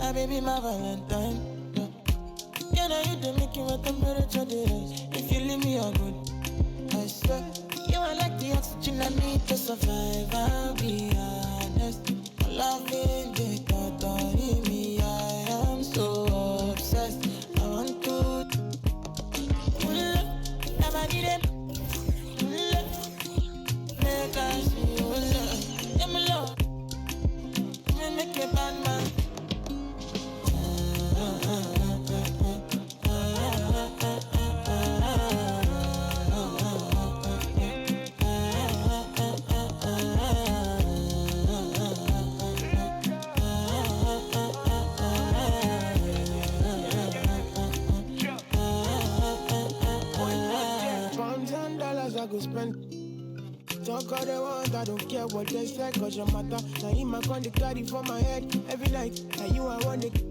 My baby, my Valentine. Can I hit the making with temperature days? If you leave me, you're good. I swear, you are like the oxygen I need to survive. I'll be honest. My love ain't the thought of me. I am so obsessed. I want to never need it. Make us see you love. Give me love. Make a bad man. $1,000 I could spend. Talk all they want, I don't care what they say, cause your matter. Now in my con, they carry for my head every night. Now you I want it.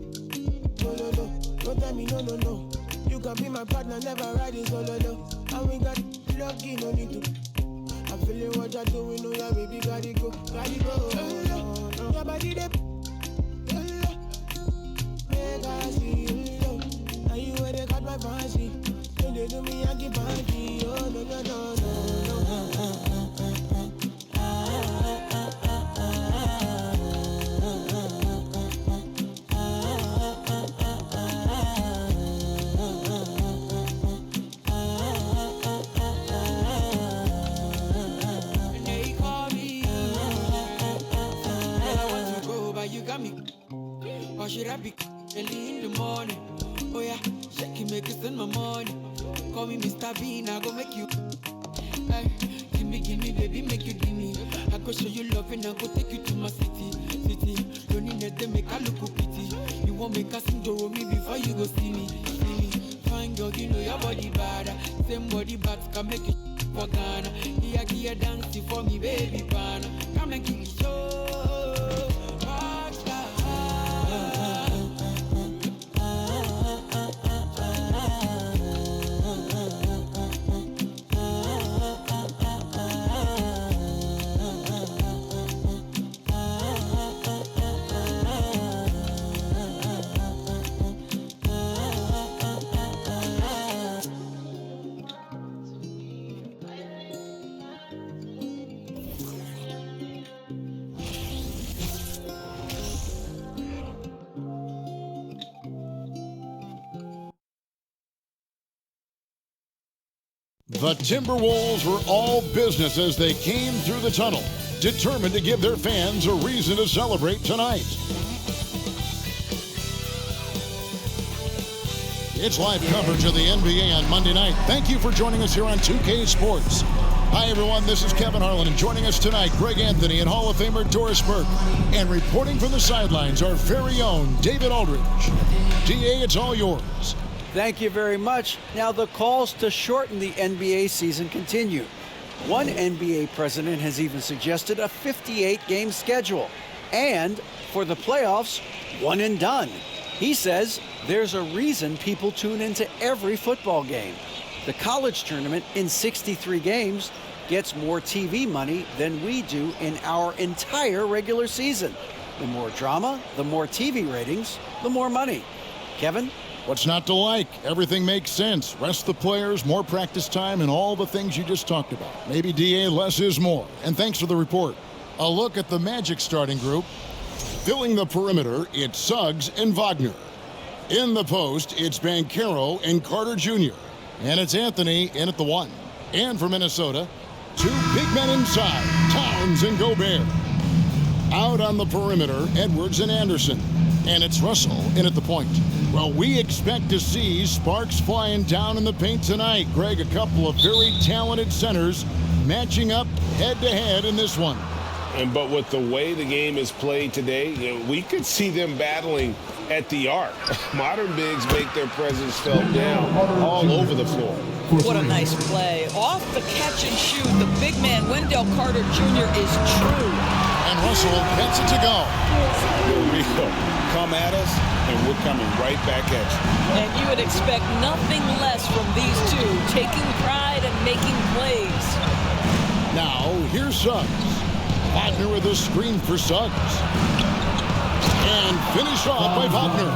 No, no, no, don't tell me no, no, no. You can be my partner, never ride it solo, no. And we got lucky, no need to. I'm feeling what you're doing, oh yeah, baby, gotta go, gotta go. Your body, they make I see you, now you where they got my fancy. Don't they do me, I keep banky, oh no, no, no, no. Or should I be early in the morning? Oh yeah, shake it, make it spend my money. Call me Mr. Bean, I go make you. Hey, give me, baby, make you give me. I go show you love and I go take you to my city. Don't need them, make I look pity. You won't make us sing to me before you go see me. Fine girl, you know your body bad. Same body bad can make you for Ghana. Here, dancing for me, baby, pana. Come and give me show. The Timberwolves were all business as they came through the tunnel, determined to give their fans a reason to celebrate tonight. It's live coverage of the NBA on Monday night. Thank you for joining us here on 2K Sports. Hi, everyone. This is Kevin Harlan, and joining us tonight, Karl-Anthony and Hall of Famer Doris Burke. And reporting from the sidelines, our very own David Aldridge. DA, it's all yours. Thank you very much. Now, the calls to shorten the NBA season continue. One NBA president has even suggested a 58-game schedule. And for the playoffs, one and done. He says there's a reason people tune into every football game. The college tournament in 63 games gets more TV money than we do in our entire regular season. The more drama, the more TV ratings, the more money. Kevin? What's not to like? Everything makes sense. Rest the players, more practice time, and all the things you just talked about. Maybe DA, less is more. And thanks for the report. A look at the Magic starting group. Filling the perimeter, it's Suggs and Wagner. In the post, it's Banchero and Carter Jr. And it's Anthony in at the 1. And for Minnesota, two big men inside, Towns and Gobert. Out on the perimeter, Edwards and Anderson. And it's Russell in at the point. Well, we expect to see sparks flying down in the paint tonight. Greg, a couple of very talented centers matching up head-to-head in this one. But with the way the game is played today, we could see them battling at the arc. Modern bigs make their presence felt down all over the floor. What a nice play. Off the catch and shoot, the big man, Wendell Carter Jr. is true. And Russell gets it to go. Here we go. Come at us, and we're coming right back at you. And you would expect nothing less from these two, taking pride and making plays. Now, here's Suggs. Wagner with a screen for Suggs. And finished off by Wagner.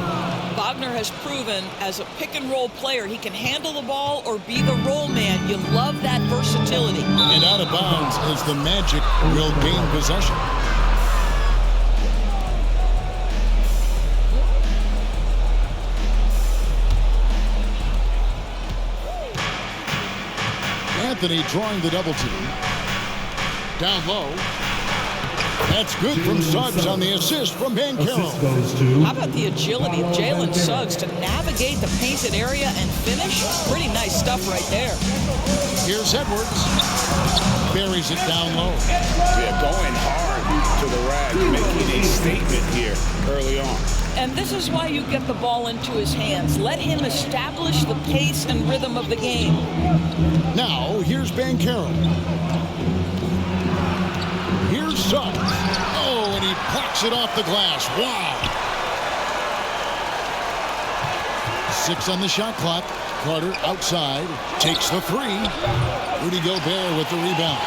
Wagner has proven as a pick-and-roll player he can handle the ball or be the roll man. You love that versatility. And out of bounds as the Magic will gain possession. Anthony drawing the double team. Down low. That's good from Suggs on the assist from Banchero. How about the agility of Jalen Suggs to navigate the painted area and finish? Pretty nice stuff right there. Here's Edwards. Buries it down low. Yeah, going hard to the rack, making a statement here early on. And this is why you get the ball into his hands. Let him establish the pace and rhythm of the game. Now, here's Banchero. Here's Suggs. Oh, and he blocks it off the glass. Wow. 6 on the shot clock. Carter outside. Takes the 3. Rudy Gobert with the rebound.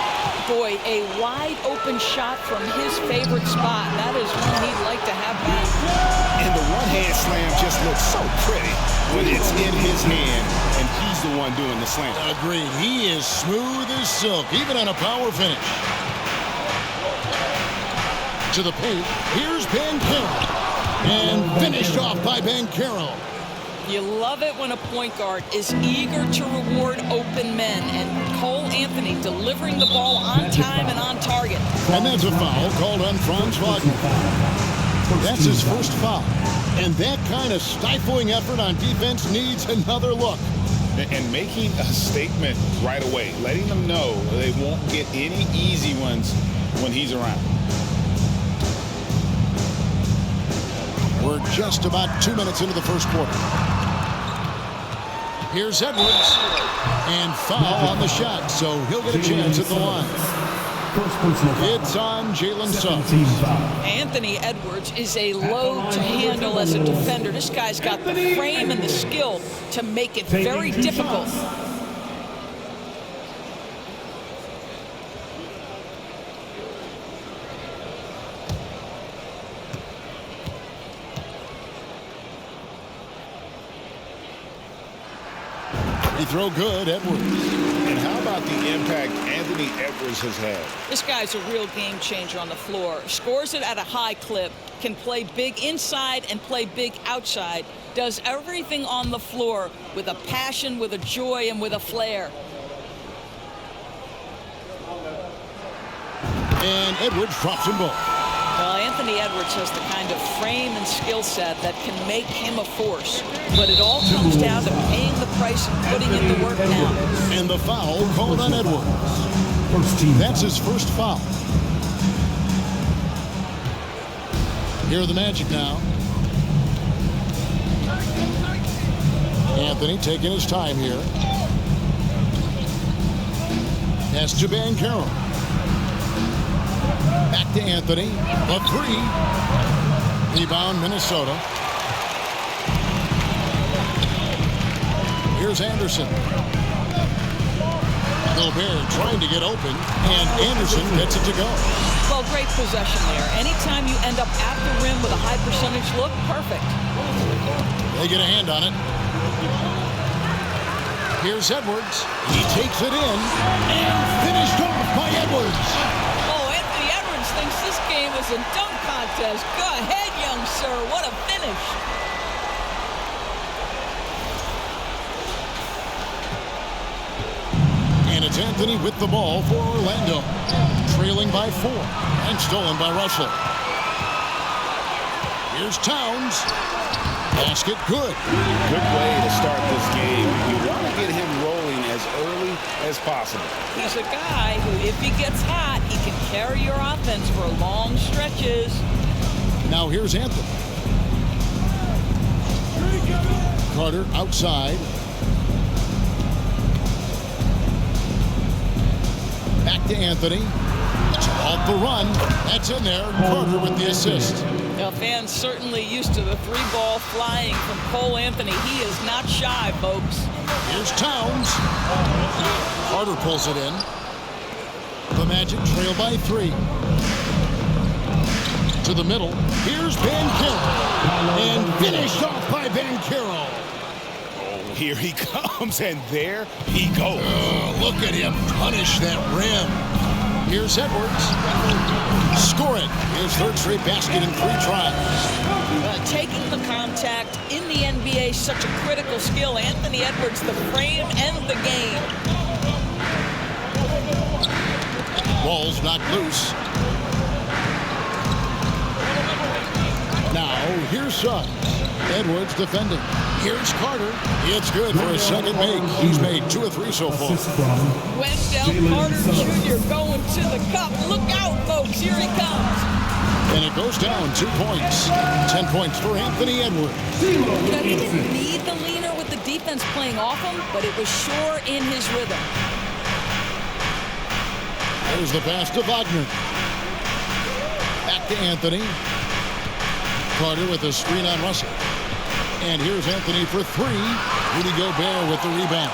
Boy, a wide open shot from his favorite spot. That is one he'd like to have back. And the one-hand slam just looks so pretty when it's in his hand and he's the one doing the slam. Agreed. He is smooth as silk, even on a power finish. To the paint. Here's Banchero. And finished off by Banchero. You love it when a point guard is eager to reward open men, and Karl-Anthony delivering the ball on time and on target. And that's a foul called on Franz Wagner. That's his first foul. And that kind of stifling effort on defense needs another look. And making a statement right away, letting them know they won't get any easy ones when he's around. We're just about 2 minutes into the first quarter. Here's Edwards. And foul on the shot, so he'll get a chance at the line. It's on Jalen Suggs. Anthony Edwards is a load to handle as a defender. This guy's got the frame and the skill to make it very difficult. He throw good, Edwards. And how about the impact Anthony Edwards has had? This guy's a real game changer on the floor. Scores it at a high clip, can play big inside and play big outside. Does everything on the floor with a passion, with a joy, and with a flair. And Edwards drops them both. Well, Anthony Edwards has the kind of frame and skill set that can make him a force. But it all comes down to paying the price and putting in the work now. And the foul called on Edwards. That's his first foul. Here are the Magic now. Anthony taking his time here. Pass to Banchero. Back to Anthony. A 3. Rebound, Minnesota. Here's Anderson. Gobert trying to get open, and Anderson gets it to go. Well, great possession there. Anytime you end up at the rim with a high percentage look, perfect. They get a hand on it. Here's Edwards. He takes it in, and finished off by Edwards. Oh, Anthony Edwards thinks this game is a dunk contest. Go ahead, young sir. What a finish. And it's Anthony with the ball for Orlando. Trailing by 4 and stolen by Russell. Here's Towns. Basket good. Good way to start this game. You want to get him rolling as early as possible. He's a guy who, if he gets hot, he can carry your offense for long stretches. Now here's Anthony. Carter outside. Back to Anthony. Off the run. That's in there. Carter with the assist. Now, fans certainly used to the 3-ball flying from Karl-Anthony. He is not shy, folks. Here's Towns. Carter pulls it in. The Magic trail by 3. To the middle. Here's Banchero. And finished off by Banchero. Oh, here he comes, and there he goes. Look at him punish that rim. Here's Edwards. Score it. His third straight basket in 3 tries. Taking the contact in the NBA is such a critical skill. Anthony Edwards, the frame and the game. Ball's knocked loose. Now, here's Suggs. Edwards defending. Here's Carter. It's good for a second make. He's made 2 of 3 so far. Wendell Carter Jr. going to the cup. Look out, folks. Here he comes. And it goes down 2 points. 10 points for Anthony Edwards. He didn't need the leaner with the defense playing off him, but it was sure in his rhythm. There's the pass to Wagner. Back to Anthony. Carter with a screen on Russell. And here's Anthony for 3. Rudy Gobert with the rebound.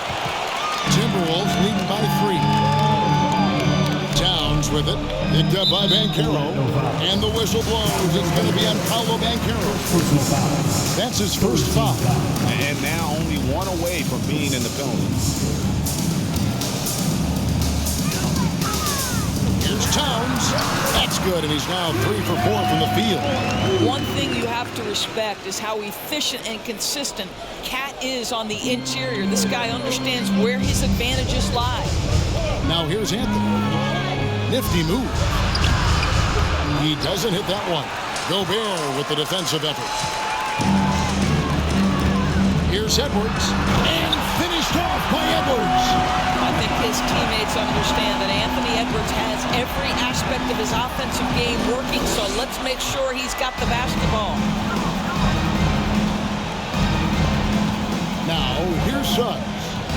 Timberwolves leading by 3. Towns with it. Picked up by Banchero. And the whistle blows. It's going to be on Pablo Banchero. That's his first foul. And now only 1 away from being in the penalty. Here's Towns. That's good, and he's now 3 for 4 from the field. One thing you have to respect is how efficient and consistent Cat is on the interior. This guy understands where his advantages lie. Now here's Anthony. Nifty move. He doesn't hit that one. Gobert with the defensive effort. Here's Edwards. And finished off by Edwards. I think his teammates understand that Anthony Edwards has every aspect of his offensive game working, so let's make sure he's got the basketball. Now, here's Suggs.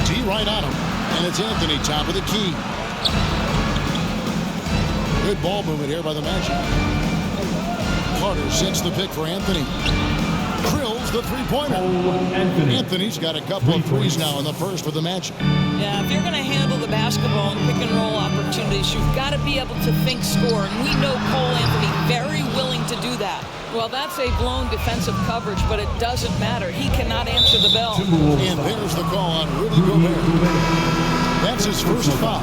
T right on him, and it's Anthony top of the key. Good ball movement here by the Magic. Carter sets the pick for Anthony. Drills the three-pointer. Anthony's got a couple of threes now in the first for the Magic. Yeah, if you're going to handle the basketball and pick and roll opportunities, you've got to be able to think score, and we know Karl-Anthony very willing to do that. Well, that's a blown defensive coverage, but it doesn't matter. He cannot answer the bell. And there's the call on Rudy Gobert. That's his first foul.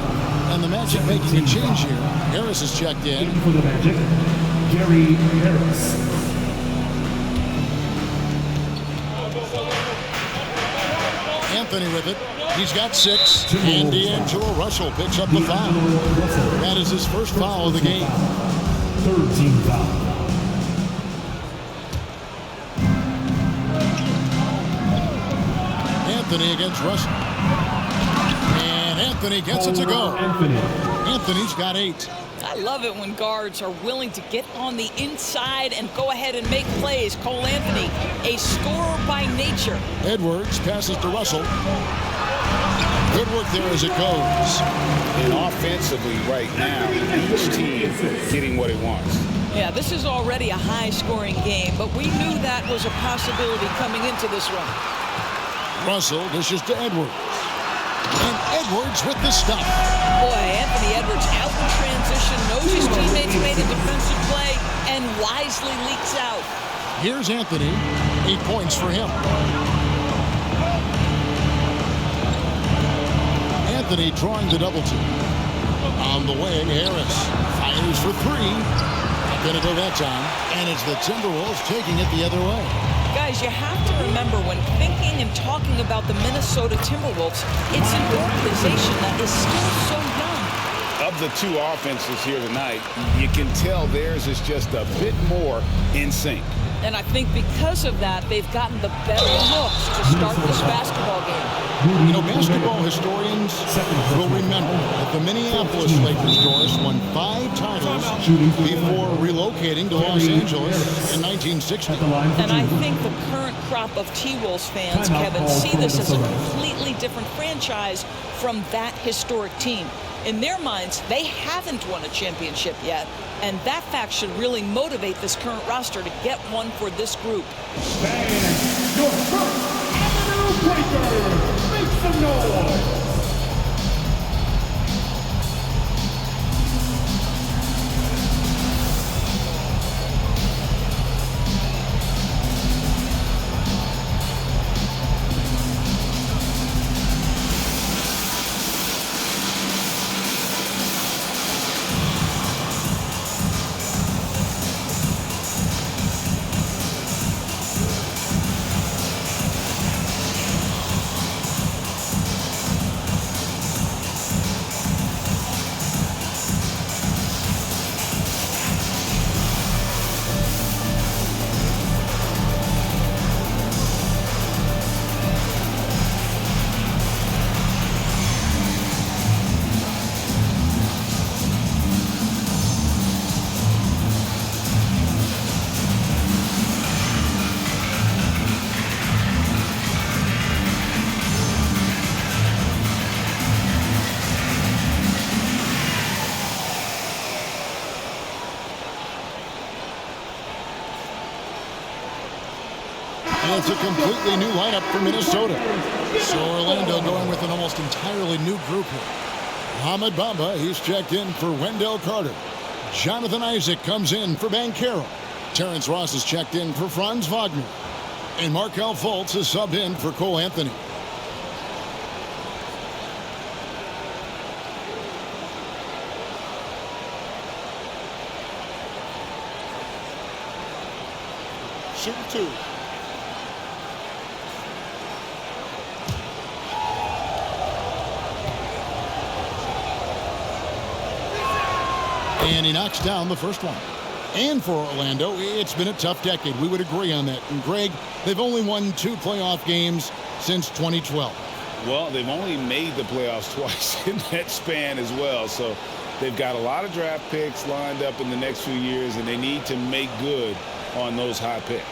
And the Magic making a change here. Harris is checked in. For the Magic, Gary Harris. Anthony with it. He's got 6. And D'Angelo Russell picks up the foul. That is his first foul of the game. 13 foul. Anthony against Russell. And Anthony gets it to go. Anthony's got 8. I love it when guards are willing to get on the inside and go ahead and make plays. Karl-Anthony, a scorer by nature. Edwards passes to Russell. Good work there as it goes. And offensively right now, each team getting what it wants. Yeah, this is already a high-scoring game, but we knew that was a possibility coming into this one. Russell dishes to Edwards. And Edwards with the stop. Boy, Anthony Edwards out in transition, knows his teammates made a defensive play, and wisely leaks out. Here's Anthony. 8 points for him. Anthony drawing the double team. On the wing, Harris fires for 3. Not gonna go that time. And it's the Timberwolves taking it the other way. Guys, you have to remember when thinking and talking about the Minnesota Timberwolves, it's an organization that is still so young. Of the 2 offenses here tonight, you can tell theirs is just a bit more in sync. And I think because of that, they've gotten the better looks to start this basketball game. You know, basketball historians will remember that the Minneapolis Lakers, Doris, won 5 titles before relocating to Los Angeles in 1960. And I think the current crop of T-Wolves fans, Kevin, see this as a completely different franchise from that historic team. In their minds, they haven't won a championship yet, and that fact should really motivate this current roster to get one for this group. And your first Avenue Breaker, make some noise. And it's a completely new lineup for Minnesota. So Orlando going with an almost entirely new group here. Ahmed Bamba, he's checked in for Wendell Carter. Jonathan Isaac comes in for Banchero. Terrence Ross is checked in for Franz Wagner. And Markelle Fultz is subbed in for Karl-Anthony. Shooting two. And he knocks down the first one. And for Orlando, it's been a tough decade. We would agree on that. And Greg, they've only won 2 playoff games since 2012. Well, they've only made the playoffs twice in that span as well. So they've got a lot of draft picks lined up in the next few years, and they need to make good on those high picks.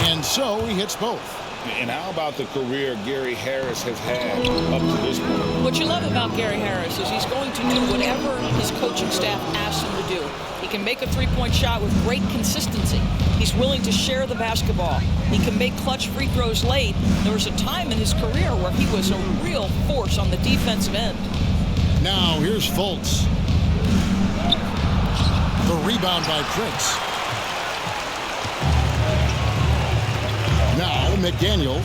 And so he hits both. And how about the career Gary Harris has had up to this point? What you love about Gary Harris is he's going to do whatever his coaching staff asks him to do. He can make a three-point shot with great consistency. He's willing to share the basketball. He can make clutch free throws late. There was a time in his career where he was a real force on the defensive end. Now here's Fultz. The rebound by Prince. Now McDaniels.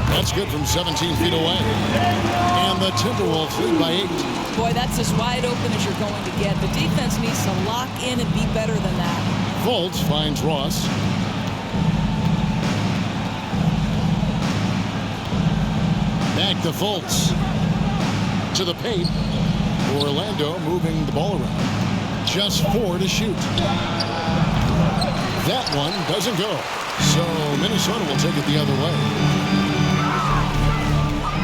That's good from 17 feet away. And the Timberwolves lead by 8. Boy, that's as wide open as you're going to get. The defense needs to lock in and be better than that. Fultz finds Ross. Back to Fultz. To the paint. Orlando moving the ball around. Just 4 to shoot. That one doesn't go. So Minnesota will take it the other way.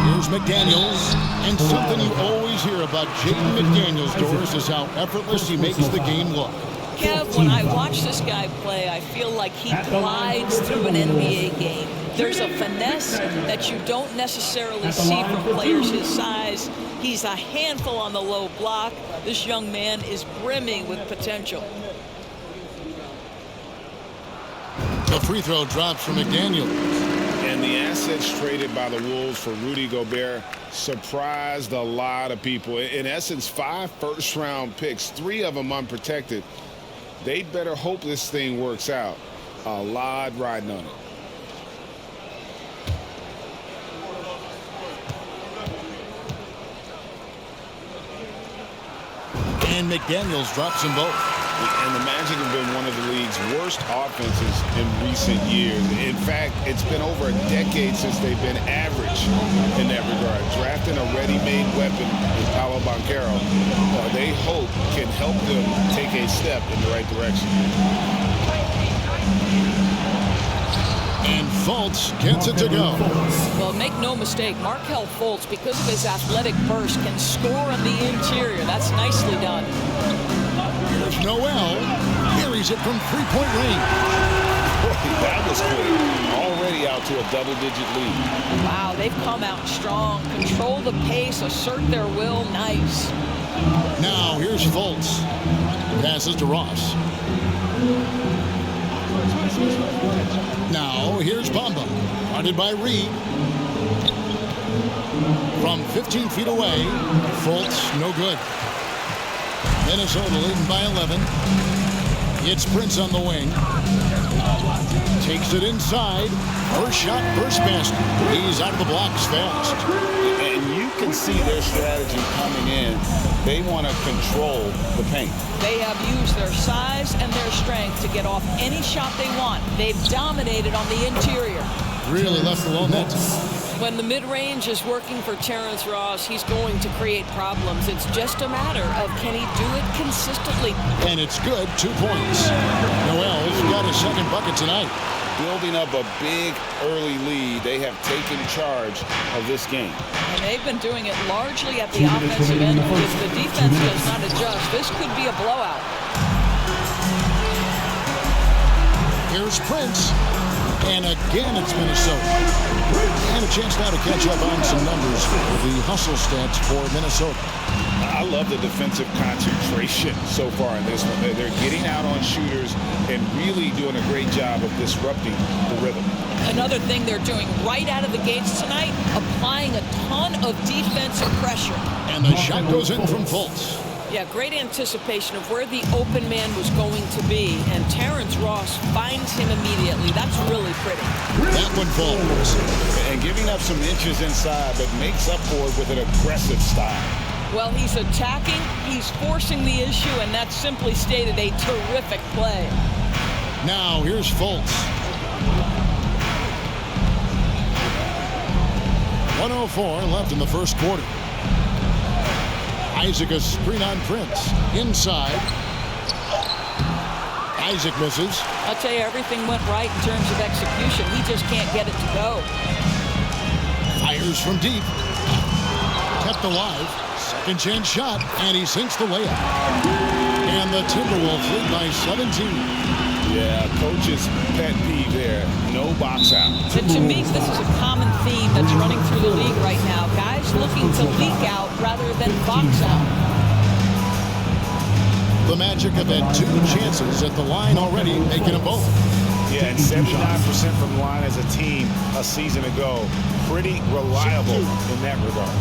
Here's McDaniels. And something you always hear about Jaden McDaniels, Doris, is how effortless he makes the game look. Kev, when I watch this guy play, I feel like he glides through an NBA game. There's a finesse that you don't necessarily see from players his size. He's a handful on the low block. This young man is brimming with potential. The free throw drops from McDaniels. And the assets traded by the Wolves for Rudy Gobert surprised a lot of people. In essence, 5 first-round picks, 3 of them unprotected. They better hope this thing works out. A lot riding on it. And McDaniels drops them both. And the Magic have been one of the league's worst offenses in recent years. In fact, it's been over a decade since they've been average in that regard. Drafting a ready-made weapon in Pablo Banchero, they hope can help them take a step in the right direction. And Fultz gets it to go. Well, make no mistake, Markelle Fultz, because of his athletic burst, can score on the interior. That's nicely done. Here's Noel. Carries it from three-point range. That was quick. Already out to a double-digit lead. Wow, they've come out strong. Control the pace, assert their will. Nice. Now here's Fultz. Passes to Ross. Now here's Bamba. Guarded by Reed. From 15 feet away, Fultz no good. Minnesota leading by 11. It's Prince on the wing. Takes it inside. First shot, first basket. He's out of the blocks fast. And you can see their strategy coming in. They want to control the paint. They have used their size and their strength to get off any shot they want. They've dominated on the interior. Really left alone that time. When the mid-range is working for Terrence Ross, he's going to create problems. It's just a matter of can he do it consistently. And it's good, 2 points. Noel's got his second bucket tonight. Building up a big early lead, they have taken charge of this game. And they've been doing it largely at the offensive end. If the defense does not adjust, this could be a blowout. Here's Prince. And again, it's Minnesota. And a chance now to catch up on some numbers with the hustle stats for Minnesota. I love the defensive concentration so far in this one. They're getting out on shooters and really doing a great job of disrupting the rhythm. Another thing they're doing right out of the gates tonight, applying a ton of defensive pressure. And the shot goes in from Fultz. Yeah, great anticipation of where the open man was going to be, and Terrence Ross finds him immediately. That's really pretty. That one falls. And giving up some inches inside, but makes up for it with an aggressive style. Well, he's attacking, he's forcing the issue, and that's simply stated a terrific play. Now here's Fultz. 1:04 left in the first quarter. Isaac a screen on Prince. Inside. Isaac misses. I'll tell you, everything went right in terms of execution. He just can't get it to go. Fires from deep. Kept alive. Second chance shot, and he sinks the layup. And the Timberwolves lead by 17. Yeah, coach's pet peeve there. No box out. And to me, this is a common theme that's running through the league right now. Guys looking to leak out rather than box out. The Magic have had 2 chances at the line already, making them both. Yeah, and 79% from the line as a team a season ago. Pretty reliable in that regard.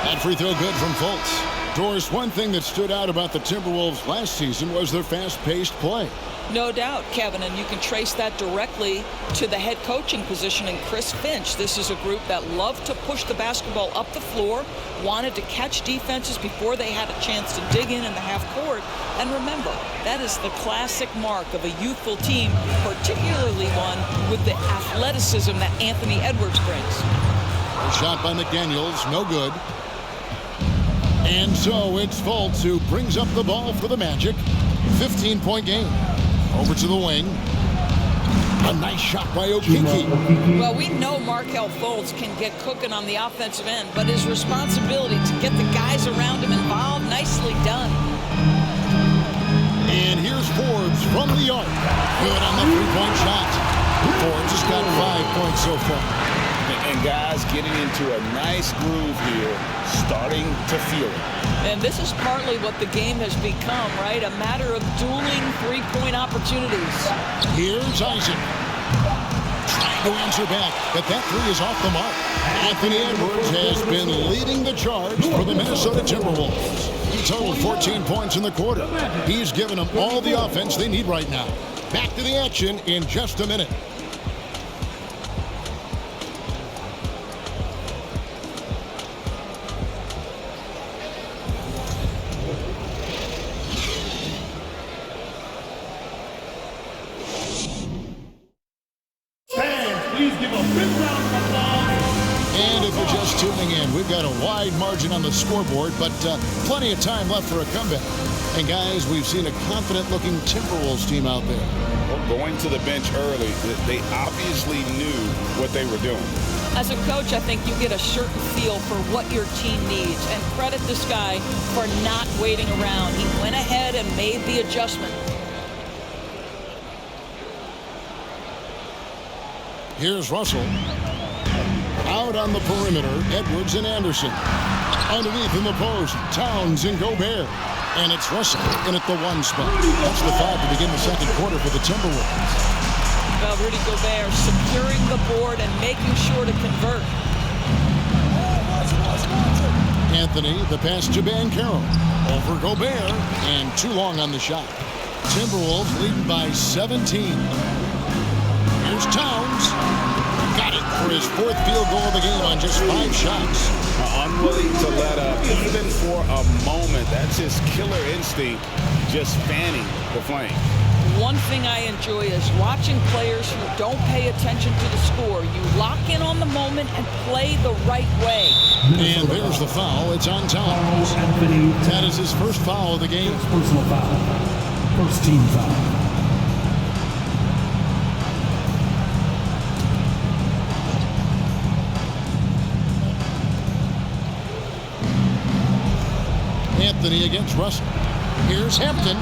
That free throw good from Fultz. Doris, one thing that stood out about the Timberwolves last season was their fast-paced play. No doubt, Kevin, and you can trace that directly to the head coaching position in Chris Finch. This is a group that loved to push the basketball up the floor, wanted to catch defenses before they had a chance to dig in the half court. And remember, that is the classic mark of a youthful team, particularly one with the athleticism that Anthony Edwards brings. A shot by McDaniels, no good. And so it's Fultz who brings up the ball for the Magic. 15-point game. Over to the wing. A nice shot by Okeke. Well, we know Markelle Fultz can get cooking on the offensive end, but his responsibility to get the guys around him involved, nicely done. And here's Forbes from the arc. Good on the 3-point shot. Forbes has got 5 points so far. And guys getting into a nice groove here, starting to feel it. And this is partly what the game has become, right? A matter of dueling 3-point opportunities. Here's Isaac. Trying to answer back, but that 3 is off the mark. Anthony Edwards has been leading the charge for the Minnesota Timberwolves. He totaled 14 points in the quarter. He's given them all the offense they need right now. Back to the action in just a minute. We've got a wide margin on the scoreboard, but plenty of time left for a comeback. And guys, we've seen a confident-looking Timberwolves team out there. Well, going to the bench early, they obviously knew what they were doing. As a coach, I think you get a certain feel for what your team needs, and credit this guy for not waiting around. He went ahead and made the adjustment. Here's Russell. Out on the perimeter, Edwards and Anderson. Underneath in the post, Towns and Gobert. And it's Russell in at the 1 spot. That's the 5 to begin the second quarter for the Timberwolves. Well, Rudy Gobert securing the board and making sure to convert. Anthony, the pass to Banchero. Over Gobert, and too long on the shot. Timberwolves leading by 17. Here's Towns. Got it for his 4th field goal of the game on just 5 shots. Unwilling to let up, even for a moment. That's his killer instinct, just fanning the flame. One thing I enjoy is watching players who don't pay attention to the score. You lock in on the moment and play the right way. And there's the foul. It's on Towns. That is his first foul of the game. Personal foul. First team foul. Karl-Anthony against Russell. Here's Hampton.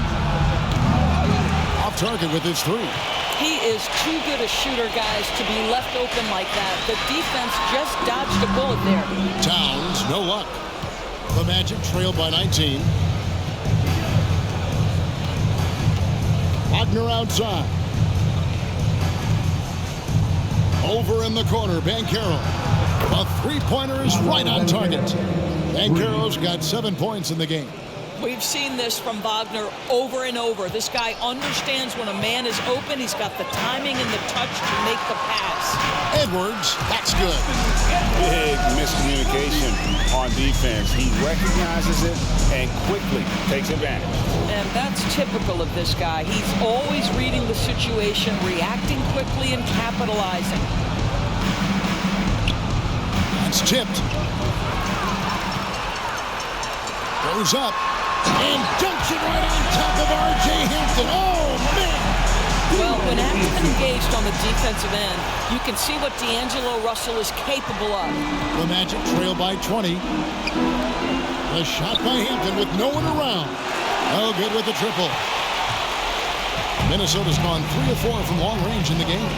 Off target with his three. He is too good a shooter, guys, to be left open like that. The defense just dodged a bullet there. Towns, no luck. The Magic trailed by 19. Wagner outside. Over in the corner, Banchero. A three-pointer is right on target. Banchero's got 7 points in the game. We've seen this from Wagner over and over. This guy understands when a man is open. He's got the timing and the touch to make the pass. Edwards, that's good. Big miscommunication on defense. He recognizes it and quickly takes advantage. And that's typical of this guy. He's always reading the situation, reacting quickly and capitalizing. That's tipped. Goes up. And dunks it right on top of R.J. Hampton. Oh, man! Well, when Hampton engaged on the defensive end, you can see what D'Angelo Russell is capable of. The Magic trail by 20. The shot by Hampton with no one around. Oh, good with the triple. Minnesota's gone 3 of 4 from long range in the game.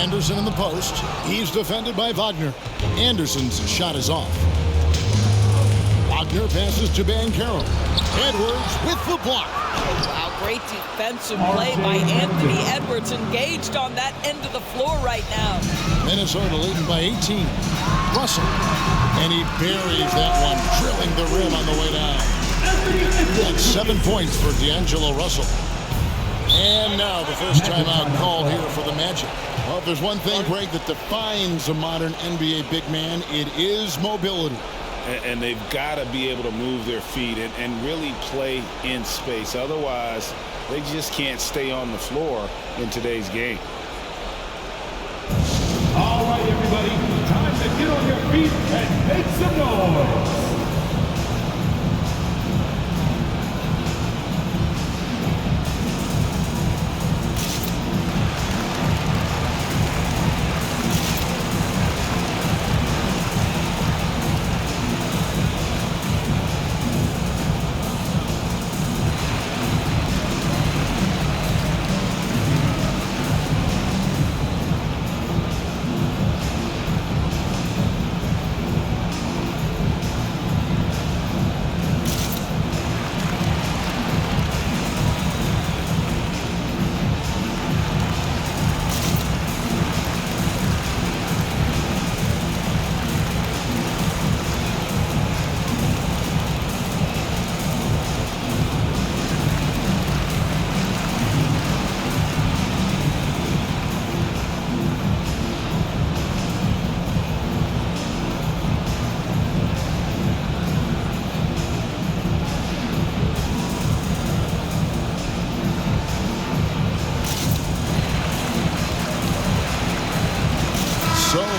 Anderson in the post. He's defended by Wagner. Anderson's shot is off. Wagner passes to Banchero. Edwards with the block. Oh, wow, great defensive play by Anthony Edwards, engaged on that end of the floor right now. Minnesota leading by 18. Russell. And he buries that one, drilling the rim on the way down. That's 7 points for D'Angelo Russell. And now the first timeout called here for the Magic. Well, if there's one thing, Greg, that defines a modern NBA big man, it is mobility. And they've got to be able to move their feet and really play in space. Otherwise, they just can't stay on the floor in today's game. All right, everybody, time to get on your feet and make some noise.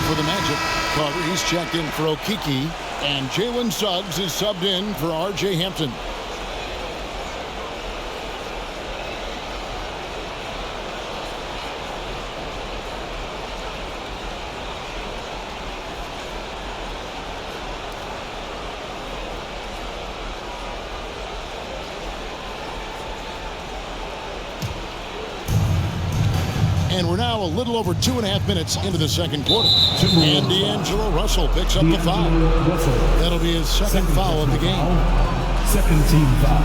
For the Magic, Carter, he's checked in for Okiki, and Jalen Suggs is subbed in for R.J. Hampton. And we're now a little over 2.5 minutes into the second quarter. And D'Angelo Russell picks up the foul. That'll be his second foul of the game. Second team foul.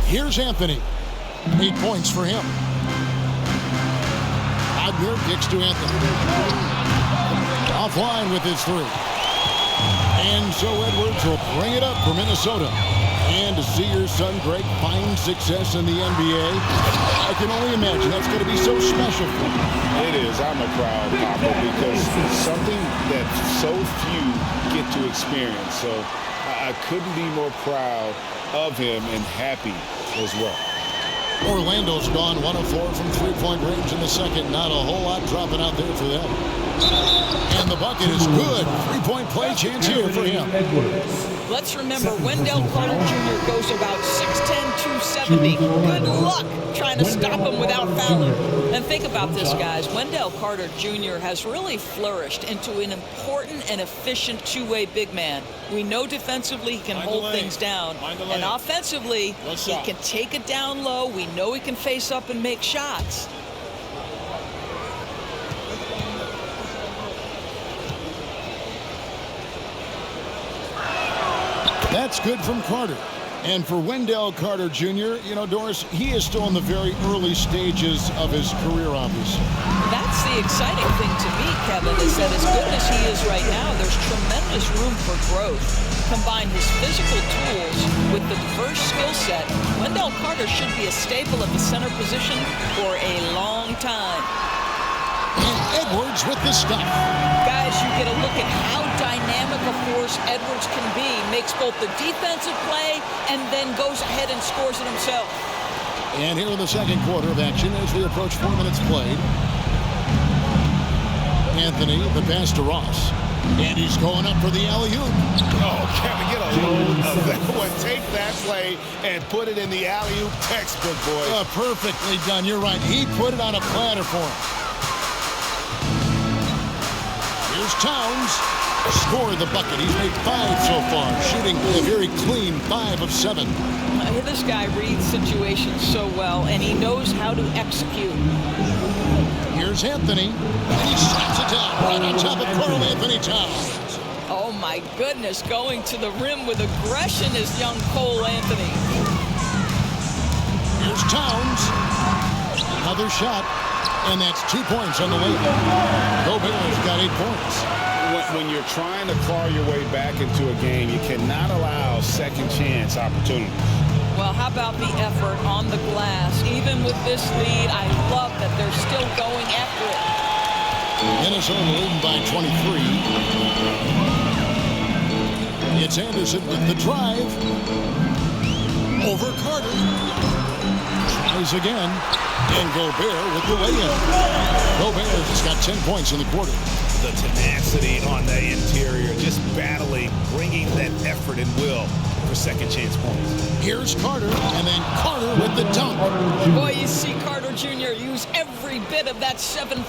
Here's Anthony. 8 points for him. Wagner kicks to Anthony. Offline with his three. And so Edwards will bring it up for Minnesota. And to see your son, Greg, find success in the NBA, I can only imagine that's going to be so special for him. It is. I'm a proud Pablo because it's something that so few get to experience. So I couldn't be more proud of him and happy as well. Orlando's gone 1 of 4 from three-point range in the second. Not a whole lot dropping out there for them. And the bucket is good. Three-point play chance here for him. Edwards. Let's remember, Wendell Carter Jr. goes about 6'10", 270. Good luck trying to stop him without fouling. And think about this, guys. Wendell Carter Jr. has really flourished into an important and efficient two-way big man. We know defensively he can hold things down. And offensively, he can take it down low. We know he can face up and make shots. That's good from Carter. And for Wendell Carter Jr., you know, Doris, he is still in the very early stages of his career, obviously. That's the exciting thing to me, Kevin, is that as good as he is right now, there's tremendous room for growth. Combine his physical tools with the diverse skill set, Wendell Carter should be a staple of the center position for a long time. And Edwards with the stuff. Guys, you get a look at how dynamic a force Edwards can be. Makes both the defensive play and then goes ahead and scores it himself. And here in the second quarter of action as we approach 4 minutes played. Anthony, the pass to Ross. And he's going up for the alley-oop. Oh, Kevin, get a load of that one. Take that play and put it in the alley-oop textbook, boy. Perfectly done. You're right. He put it on a platter for him. Here's Towns. Scored the bucket. He's made 5 so far, shooting a very clean 5 of 7. This guy reads situations so well, and he knows how to execute. Here's Anthony, and he slaps it down right on top of Karl-Anthony Towns. Oh my goodness, going to the rim with aggression is young Karl-Anthony. Here's Towns. Another shot, and that's 2 points on the layup. Gobert's got 8 points. When you're trying to claw your way back into a game, you cannot allow second chance opportunities. Well, how about the effort on the glass? Even with this lead, I love that they're still going after it. Minnesota leading by 23. It's Anderson with the drive. Over Carter. Tries again. And Gobert with the lay-in. Gobert has got 10 points in the quarter. The tenacity on the interior, just battling, bringing that effort and will for second chance points. Here's Carter, and then Carter with the dunk. Boy, you see Carter Jr. use every bit of that 7'5"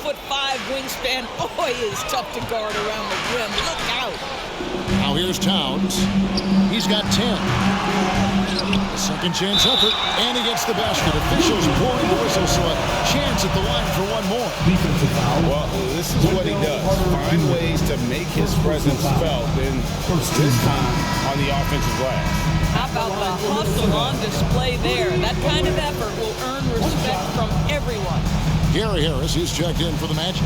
wingspan. Boy, is tough to guard around the rim. Look out. Now here's Towns. He's got 10. Second chance effort, and he gets the basket. Officials blowing the whistle, so a chance at the line for one more. Well, this is what he does. Find ways to make his presence felt, and this time on the offensive glass. How about the hustle on display there? That kind of effort will earn respect from everyone. Gary Harris, who's checked in for the Magic.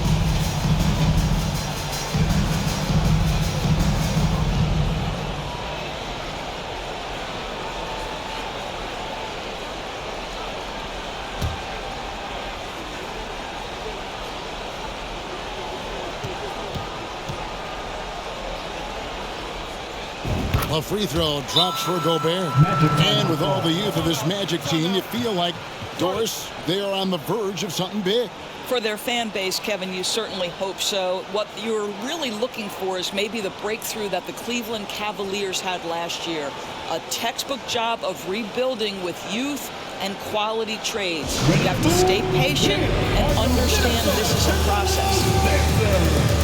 A free throw drops for Gobert. And with all the youth of this Magic team, you feel like, Doris, they are on the verge of something big. For their fan base, Kevin, you certainly hope so. What you're really looking for is maybe the breakthrough that the Cleveland Cavaliers had last year. A textbook job of rebuilding with youth and quality trades. You have to stay patient and understand this is a process.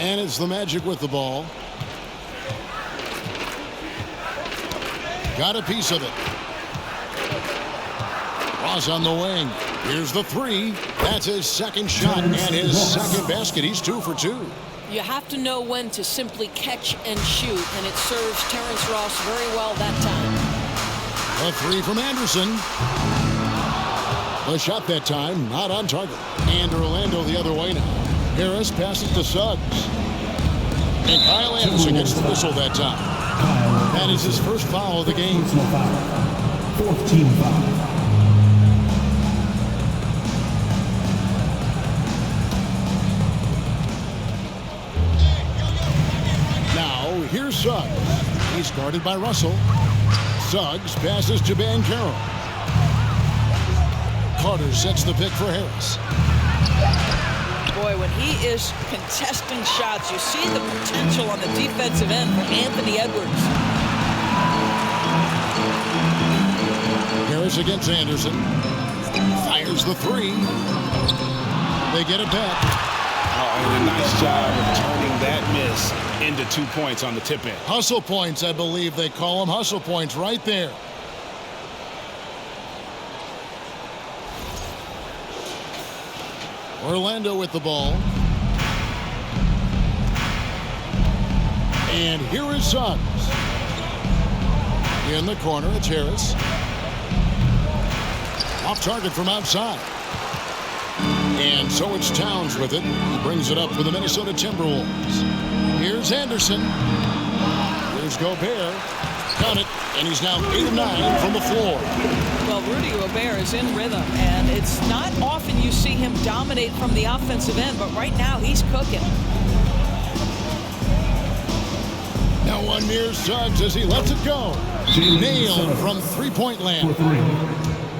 And it's the Magic with the ball. Got a piece of it. Ross on the wing. Here's the three. That's his second shot and his second basket. He's 2 for 2. You have to know when to simply catch and shoot, and it serves Terrence Ross very well that time. A three from Anderson. The shot that time, not on target. And Orlando the other way now. Harris passes to Suggs. And Karl-Anthony gets the whistle that time. That is his first foul of the game. 4th team foul. Here's Suggs. He's guarded by Russell. Suggs passes to Banchero. Carter sets the pick for Harris. Boy, when he is contesting shots, you see the potential on the defensive end for Anthony Edwards. Harris against Anderson. Fires the three. They get it back. And a nice job of turning that miss into 2 points on the tip in. Hustle points, I believe they call them. Hustle points right there. Orlando with the ball. And here is Suggs. In the corner, it's Harris. Off target from outside. And so it's Towns with it. He brings it up for the Minnesota Timberwolves. Here's Anderson. Here's Gobert. Got it. And he's now 8 of 9 from the floor. Well, Rudy Gobert is in rhythm, and it's not often you see him dominate from the offensive end, but right now he's cooking. Now one near Suggs as he lets it go. Nailed from three-point land.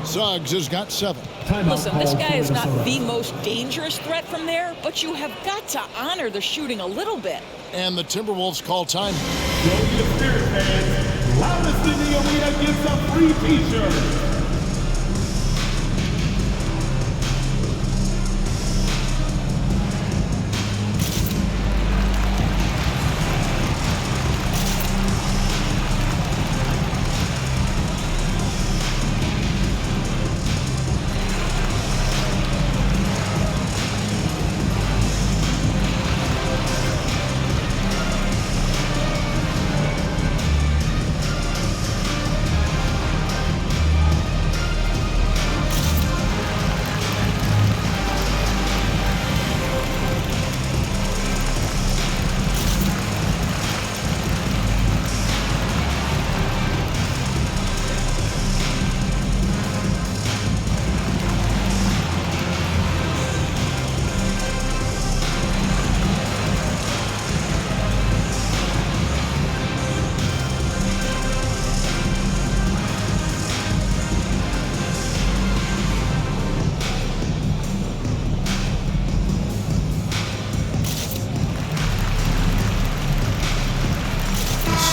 Suggs has got 7. Listen, this guy is not the most dangerous threat from there, but you have got to honor the shooting a little bit. And the Timberwolves call time. Show your spirit, fans. Loudest in the arena gets a free t-shirt.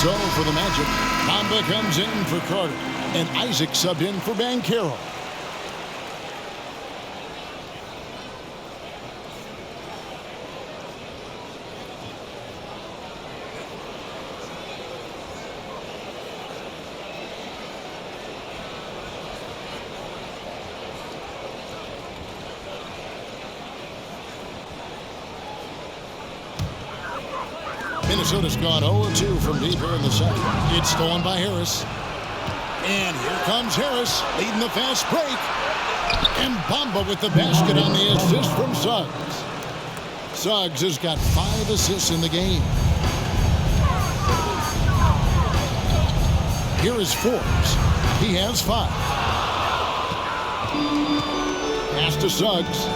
So for the Magic, Mamba comes in for Carter, and Isaac subbed in for Banchero. Minnesota's gone 0-2 from deep here in the second. It's stolen by Harris. And here comes Harris, leading the fast break. And Bamba with the basket on the assist from Suggs. Suggs has got 5 assists in the game. Here is Forbes. He has 5. Pass to Suggs.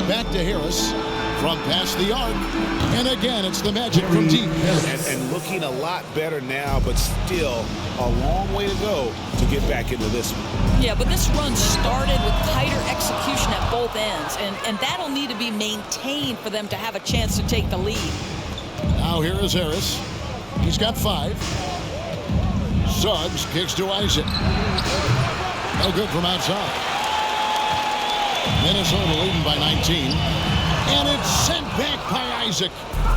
Back to Harris. From past the arc. And again, it's the Magic from deep. And looking a lot better now, but still a long way to go to get back into this one. Yeah, but this run started with tighter execution at both ends, and that'll need to be maintained for them to have a chance to take the lead. Now here is Harris. He's got 5. Suggs kicks to Isaac. No good from outside. Minnesota leading by 19. And it's sent back by Isaac.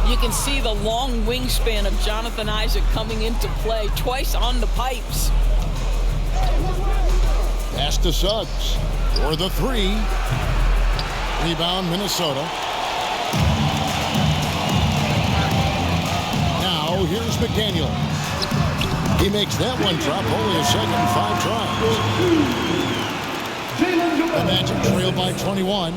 You can see the long wingspan of Jonathan Isaac coming into play twice on the pipes. Pass to Suggs for the three. Rebound, Minnesota. Now here's McDaniel. He makes that one drop, only a second, 5 tries. The Magic trail by 21.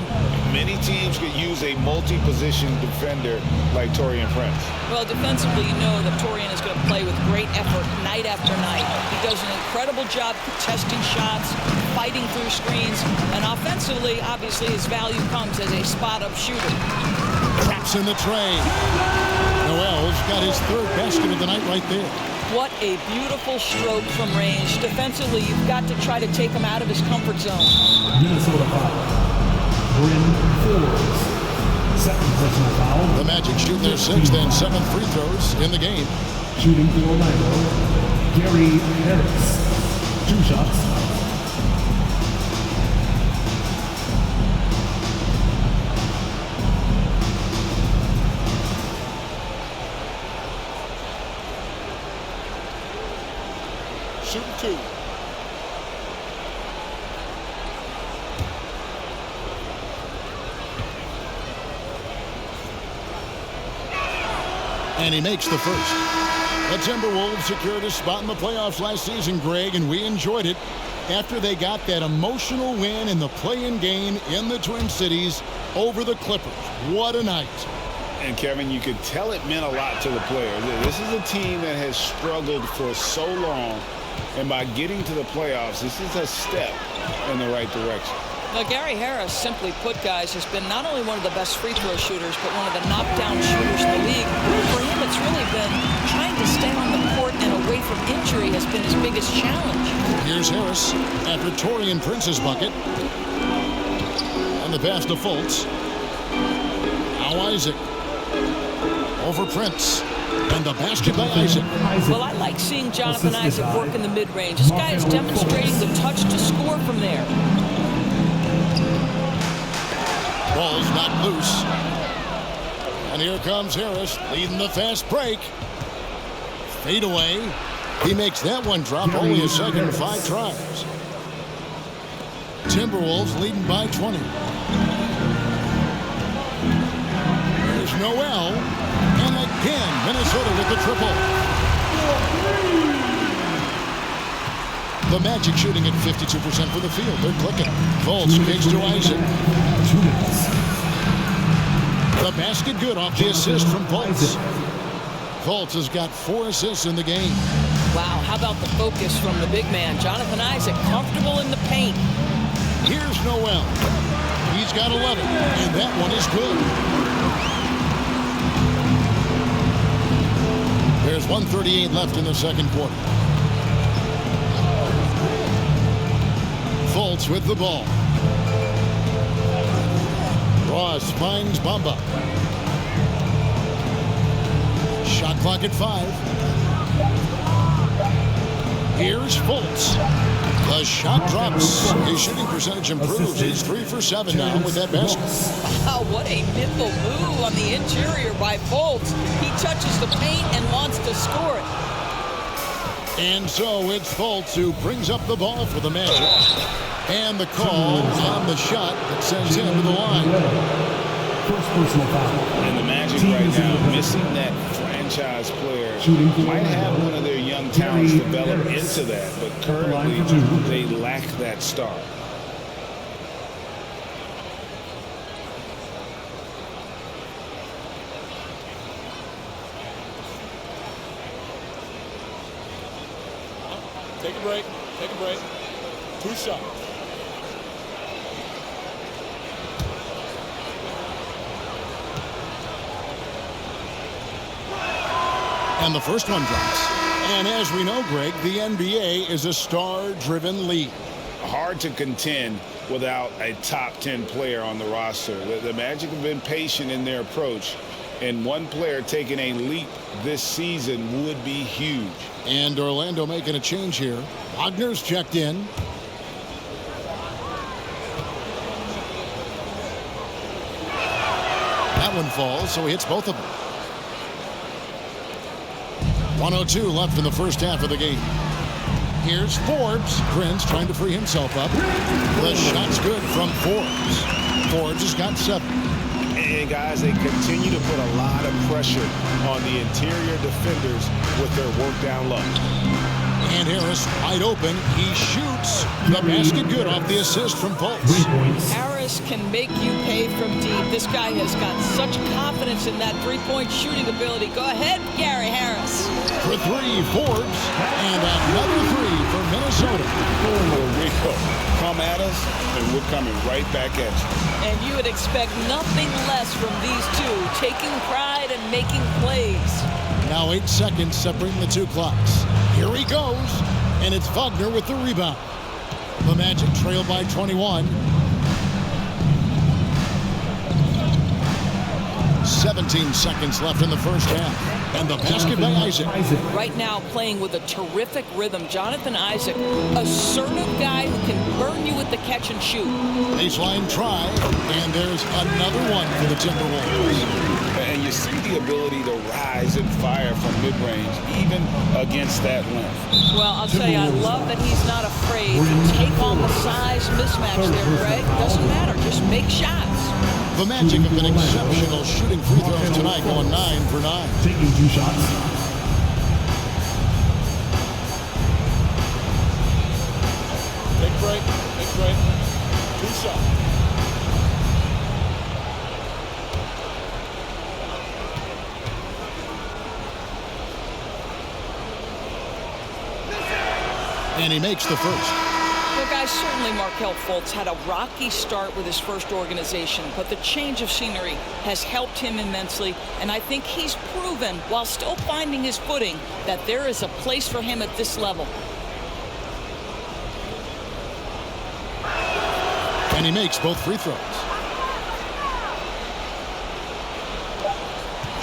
Many teams could use a multi-position defender like Taurean Prince. Well, defensively, you know that Taurean is going to play with great effort night after night. He does an incredible job contesting shots, fighting through screens, and offensively, obviously, his value comes as a spot-up shooter. Traps in the tray. Noel's got his 3rd basket of the night right there. What a beautiful stroke from range. Defensively, you've got to try to take him out of his comfort zone. Minnesota foul. Bryn Forbes. Second personal foul. The Magic shoot their 6th and 7th free throws in the game. Shooting for Orlando, Gary Harris. 2 shots. Shooting 2. And he makes the first. The Timberwolves secured a spot in the playoffs last season, Greg, and we enjoyed it after they got that emotional win in the play-in game in the Twin Cities over the Clippers. What a night. And Kevin, you could tell it meant a lot to the players. This is a team that has struggled for so long, and by getting to the playoffs, this is a step in the right direction. Now, Gary Harris, simply put, guys, has been not only one of the best free throw shooters, but one of the knockdown shooters in the league. For him, it's really been trying to stay on the court and away from injury has been his biggest challenge. Here's Harris after Taurean Prince's bucket. And the pass to Fultz. Now Isaac. Over Prince. And the basket by Isaac. Well, I like seeing Jonathan Isaac work in the mid-range. This guy is demonstrating the touch to score from there. Ball's not loose. And here comes Harris leading the fast break. Fade away. He makes that one drop, only a second, 5 tries. Timberwolves leading by 20. There's Noel. And again, Minnesota with the triple. The Magic shooting at 52% for the field. They're clicking. Fultz kicks to Isaac. The basket good off the assist from Fultz. Fultz has got 4 assists in the game. Wow, how about the focus from the big man? Jonathan Isaac comfortable in the paint. Here's Noel. He's got 11, and that one is good. There's 1:38 left in the second quarter. Fultz with the ball. Ross finds Bamba. Shot clock at 5. Here's Fultz. The shot drops. His shooting percentage improves. He's 3 for 7 now with that basket. Wow, what a nimble move on the interior by Fultz. He touches the paint and wants to score it. And so it's Fultz who brings up the ball for the Magic. And the call on the shot that sends him to the line. First personal foul. And the Magic right now missing that franchise player. Might have one of their young talents develop into that, but currently they lack that star. Take a break. Take a break. 2 shots. And the first one drops. And as we know, Greg, the NBA is a star-driven league. Hard to contend without a top 10 player on the roster. The Magic have been patient in their approach, and one player taking a leap this season would be huge. And Orlando making a change here. Wagner's checked in. That one falls, so he hits both of them. 1:02 left in the first half of the game. Here's Forbes. Grins trying to free himself up. The shot's good from Forbes. Forbes has got 7. And guys, they continue to put a lot of pressure on the interior defenders with their work down low. And Harris wide open. He shoots. The basket good off the assist from Fultz. Harris can make you pay from deep. This guy has got such confidence in that three-point shooting ability. Go ahead, Gary Harris. For 3, Forbes. And another 3 for Minnesota. Rico, come at us, and we're coming right back at you. And you would expect nothing less from these two, taking pride and making plays. Now 8 seconds separating the two clocks. Here he goes, and it's Wagner with the rebound. The Magic trail by 21. 17 seconds left in the first half. And the basket by Isaac. Right now playing with a terrific rhythm. Jonathan Isaac, assertive guy who can burn you with the catch and shoot. Baseline try, and there's another one for the Timberwolves. And you see the ability to rise and fire from mid-range, even against that length. Well, I'll tell you, I love that he's not afraid to take on the size mismatch there, Greg. Doesn't matter, just make shots. The Magic have been exceptional shooting free throws tonight, going 9 for 9. Taking 2 shots. Big break. 2 shots. And he makes the first. Well, guys, certainly Markelle Fultz had a rocky start with his first organization, but the change of scenery has helped him immensely, and I think he's proven, while still finding his footing, that there is a place for him at this level. And he makes both free throws.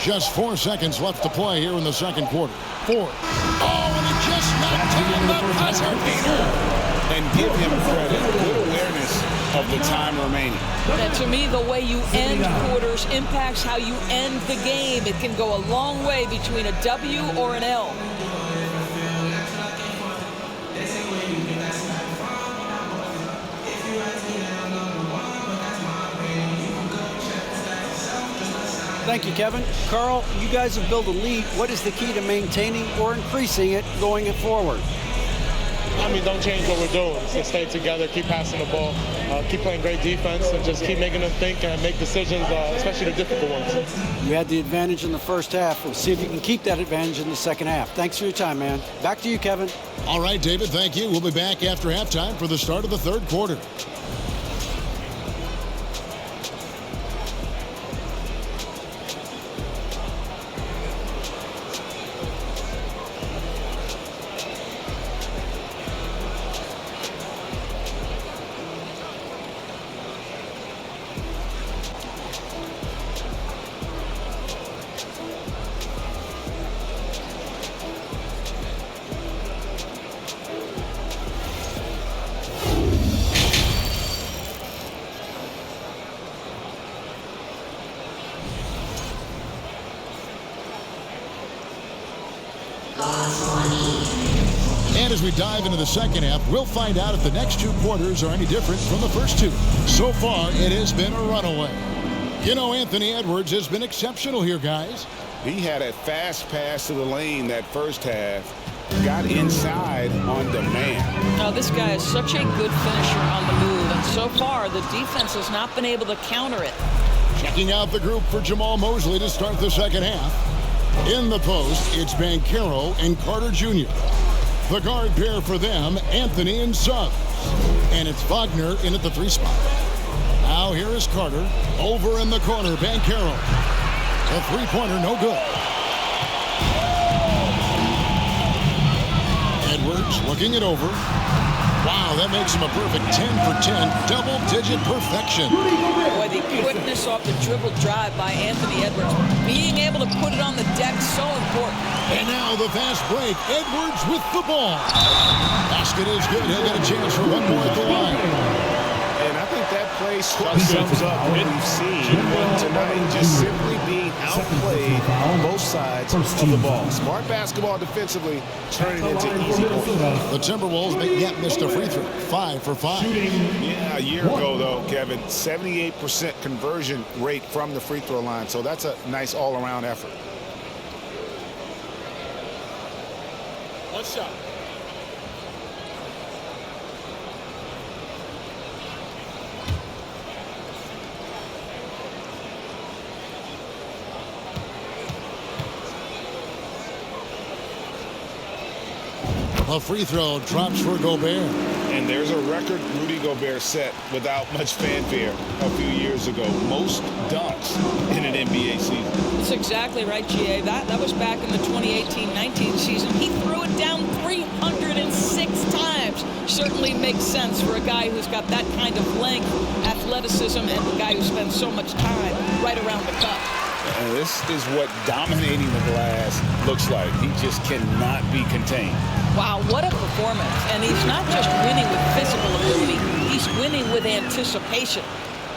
Just 4 seconds left to play here in the second quarter. 4. Oh, and he just knocked down the buzzer beater. And give him credit. Good awareness of the time remaining. And to me, the way you end quarters impacts how you end the game. It can go a long way between a W or an L. Thank you, Kevin. Karl, you guys have built a lead. What is the key to maintaining or increasing it going forward? I mean, don't change what we're doing. So stay together, keep passing the ball, keep playing great defense, and just keep making them think and make decisions, especially the difficult ones. You had the advantage in the first half. We'll see if you can keep that advantage in the second half. Thanks for your time, man. Back to you, Kevin. All right, David, thank you. We'll be back after halftime for the start of the third quarter. And as we dive into the second half, we'll find out if the next 2 quarters are any different from the first 2. So far, it has been a runaway. You know, Anthony Edwards has been exceptional here, guys. He had a fast pass to the lane that first half. Got inside on demand. Now, this guy is such a good finisher on the move, and so far, the defense has not been able to counter it. Checking out the group for Jamal Mosley to start the second half. In the post, it's Banchero and Carter Jr. The guard pair for them, Anthony and Suggs. And it's Wagner in at the 3 spot. Now here is Carter. Over in the corner, Banchero. The three-pointer, no good. Edwards looking it over. Wow, that makes him a perfect 10 for 10, double-digit perfection. Boy, the quickness off the dribble drive by Anthony Edwards. Being able to put it on the deck, so important. And now the fast break. Edwards with the ball. Basket is good. He'll get a chance for one more at the line. And I think that play sums up what we've seen tonight, just simply being outplayed on both sides of the ball. Smart basketball defensively, turning into easy points. The Timberwolves yet missed a free throw. 5 for 5. Yeah, a year ago, though, Kevin, 78% conversion rate from the free throw line. So that's a nice all-around effort. One shot. A free throw drops for Gobert. And there's a record Rudy Gobert set without much fanfare a few years ago. Most dunks in an NBA season. That's exactly right, GA. That was back in the 2018-19 season. He threw it down 306 times. Certainly makes sense for a guy who's got that kind of length, athleticism, and a guy who spends so much time right around the cup. And this is what dominating the glass looks like. He just cannot be contained. Wow, what a performance. And he's not just winning with physical ability, he's winning with anticipation.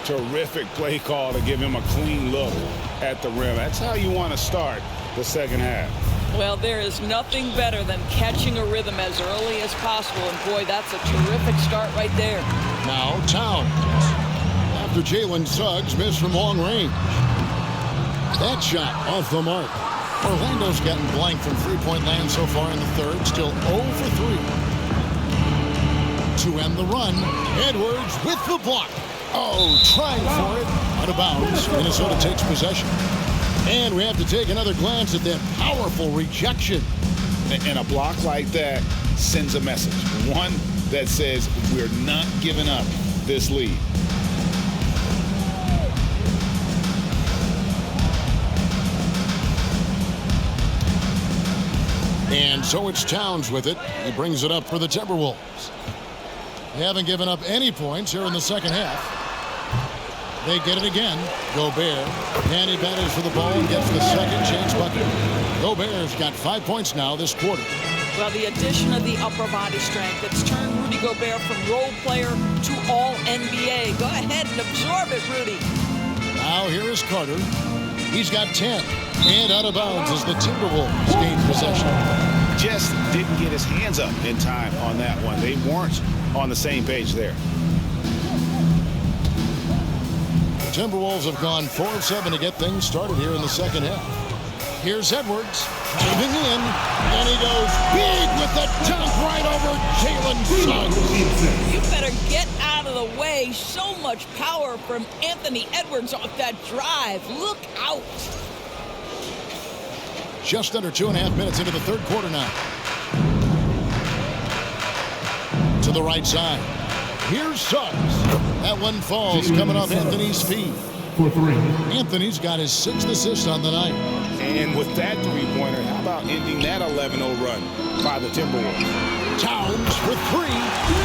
Terrific play call to give him a clean look at the rim. That's how you want to start the second half. Well, there is nothing better than catching a rhythm as early as possible. And boy, that's a terrific start right there. Now Towns. After Jalen Suggs missed from long range. That shot off the mark. Orlando's gotten blank from three-point land so far in the third. Still 0 for 3. To end the run, Edwards with the block. Oh, trying for it. Out of bounds. Minnesota takes possession. And we have to take another glance at that powerful rejection. And a block like that sends a message. One that says we're not giving up this lead. And so it's Towns with it. He brings it up for the Timberwolves. They haven't given up any points here in the second half. They get it again. Gobert. And he battles for the ball and gets the second chance bucket. Gobert's got 5 points now this quarter. Well, the addition of the upper body strength, it's turned Rudy Gobert from role player to all NBA. Go ahead and absorb it, Rudy. Now here is Carter. He's got 10. And out of bounds as the Timberwolves gain possession. Just didn't get his hands up in time on that one. They weren't on the same page there. The Timberwolves have gone 4 of 7 to get things started here in the second half. Here's Edwards, moving in, and he goes big with the dunk right over Jalen Suggs. You better get out of the way. So much power from Anthony Edwards off that drive. Look out. Just under 2.5 minutes into the third quarter now. To the right side. Here's Suggs. That one falls coming off Anthony's feet. For 3. Anthony's got his 6th assist on the night. And with that three-pointer, how about ending that 11-0 run by the Timberwolves? Towns for 3.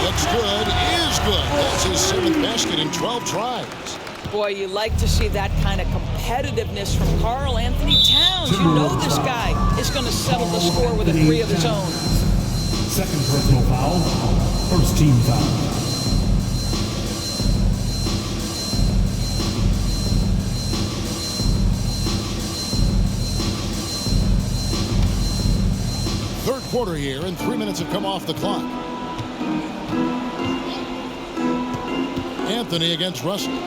Looks good, is good. That's his 7th basket in 12 tries. Boy, you like to see that kind of competitiveness from Karl-Anthony Towns. You know this guy is going to settle the score with a 3 of his own. Second personal foul. First team foul. Third quarter here, and 3 minutes have come off the clock. Anthony against Russell.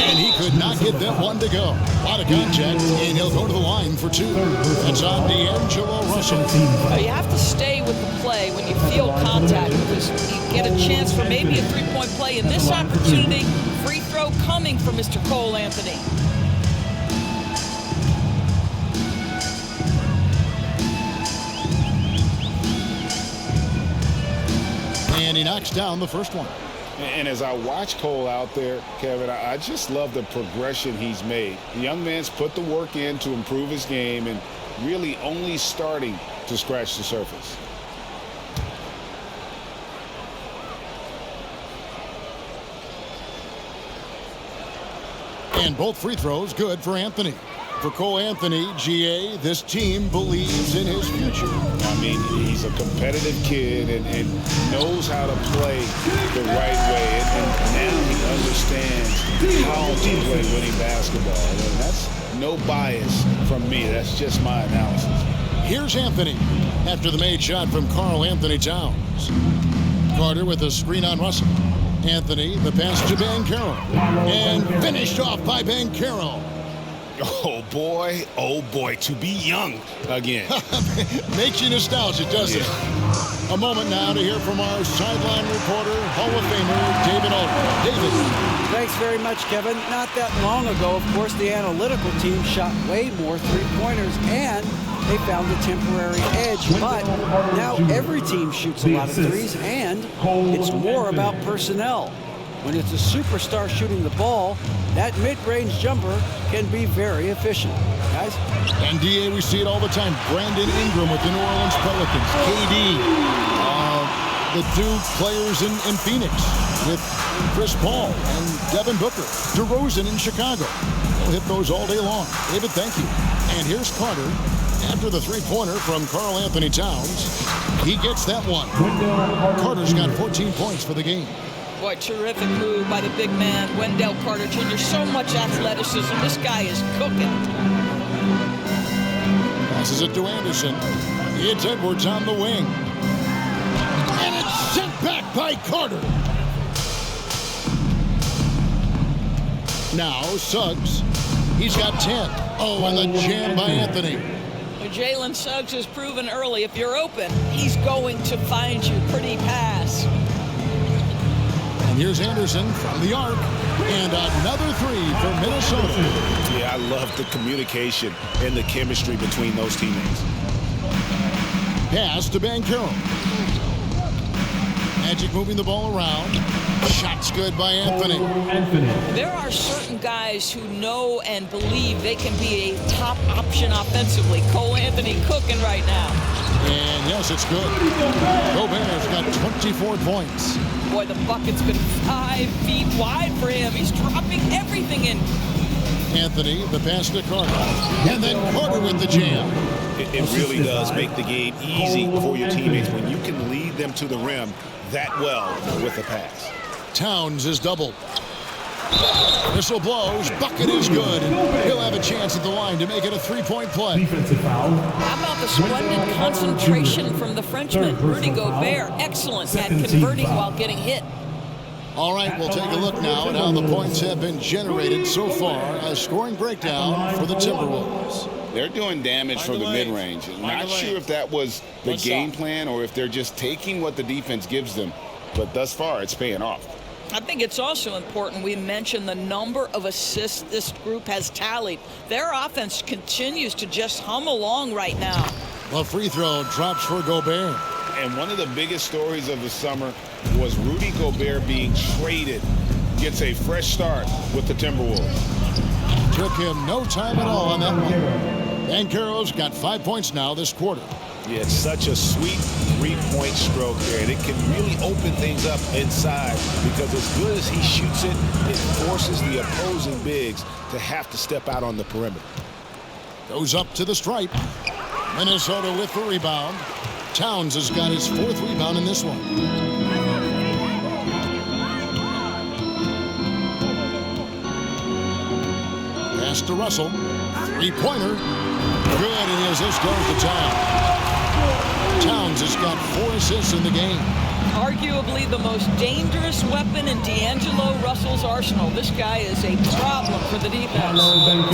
And he could not get that one to go. A lot of contact, and he'll go to the line for 2. That's on D'Angelo Russell. You have to stay with the play when you feel contact, because you get a chance for maybe a three-point play. In this opportunity, free throw coming from Mr. Karl-Anthony. And he knocks down the first one. And as I watch Cole out there, Kevin, I just love the progression he's made. The young man's put the work in to improve his game and really only starting to scratch the surface. And both free throws good for Anthony. For Karl-Anthony, GA, this team believes in his future. I mean, he's a competitive kid and knows how to play the right way. And now he understands how to play winning basketball. And that's no bias from me. That's just my analysis. Here's Anthony after the made shot from Karl-Anthony Towns. Carter with a screen on Russell. Anthony, the pass to Banchero. And finished off by Banchero. Oh boy, to be young again. Makes you nostalgic, doesn't it? A moment now to hear from our sideline reporter, Hall of Famer David Aldridge. David. Thanks very much, Kevin. Not that long ago, of course, the analytical team shot way more three-pointers, and they found a temporary edge. But now every team shoots a lot of threes, and it's more about personnel. When it's a superstar shooting the ball, that mid-range jumper can be very efficient. Guys? And DA, we see it all the time. Brandon Ingram with the New Orleans Pelicans. KD, the two players in Phoenix with Chris Paul and Devin Booker. DeRozan in Chicago. We'll hit those all day long. David, thank you. And here's Carter after the three-pointer from Karl-Anthony Towns. He gets that one. Carter's got 14 points for the game. Boy, terrific move by the big man, Wendell Carter Jr. So much athleticism. This guy is cooking. Passes it to Anderson. It's Edwards on the wing. And it's sent back by Carter. Now Suggs. He's got 10. Oh, and the jam by Anthony. Jalen Suggs has proven early, if you're open, he's going to find you. Pretty pass. And here's Anderson from the arc. And another three for Minnesota. Yeah, I love the communication and the chemistry between those teammates. Pass to Banchero. Magic moving the ball around. Shot's good by Anthony. There are certain guys who know and believe they can be a top option offensively. Karl-Anthony cooking right now. And yes, it's good. Gobert's got 24 points. Boy, the bucket's been 5 feet wide for him. He's dropping everything in. Anthony, the pass to Carter. And then Carter with the jam. It really does make the game easy for your teammates when you can lead them to the rim that well with a pass. Towns is doubled. Whistle blows. Bucket is good. He'll have a chance at the line to make it a three-point play. How about the splendid concentration from the Frenchman, Rudy Gobert? Excellent at converting while getting hit. All right, we'll take a look now at how the points have been generated so far. A scoring breakdown for the Timberwolves. They're doing damage from the mid-range. Not sure if that was the game plan or if they're just taking what the defense gives them. But thus far, it's paying off. I think it's also important we mention the number of assists this group has tallied. Their offense continues to just hum along right now. The free throw drops for Gobert. And one of the biggest stories of the summer was Rudy Gobert being traded. Gets a fresh start with the Timberwolves. Took him no time at all on that one. Banchero's got 5 points now this quarter. Yeah, it's such a sweet three-point stroke there, and it can really open things up inside because as good as he shoots it, it forces the opposing bigs to have to step out on the perimeter. Goes up to the stripe. Minnesota with the rebound. Towns has got his 4th rebound in this one. Pass to Russell. Three-pointer. Good, and as this goes to Towns. Towns has got 4 assists in the game. Arguably the most dangerous weapon in D'Angelo Russell's arsenal. This guy is a problem for the defense.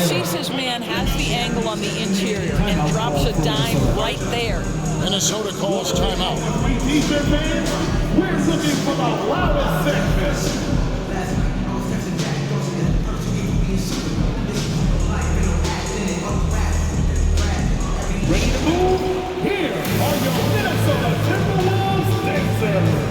Sees his man, has the angle on the interior, and drops a dime right there. Minnesota calls timeout. T-shirt fans, we're looking for the loudest section. Ready to move? Here are your Minnesota Timberwolves Sixers.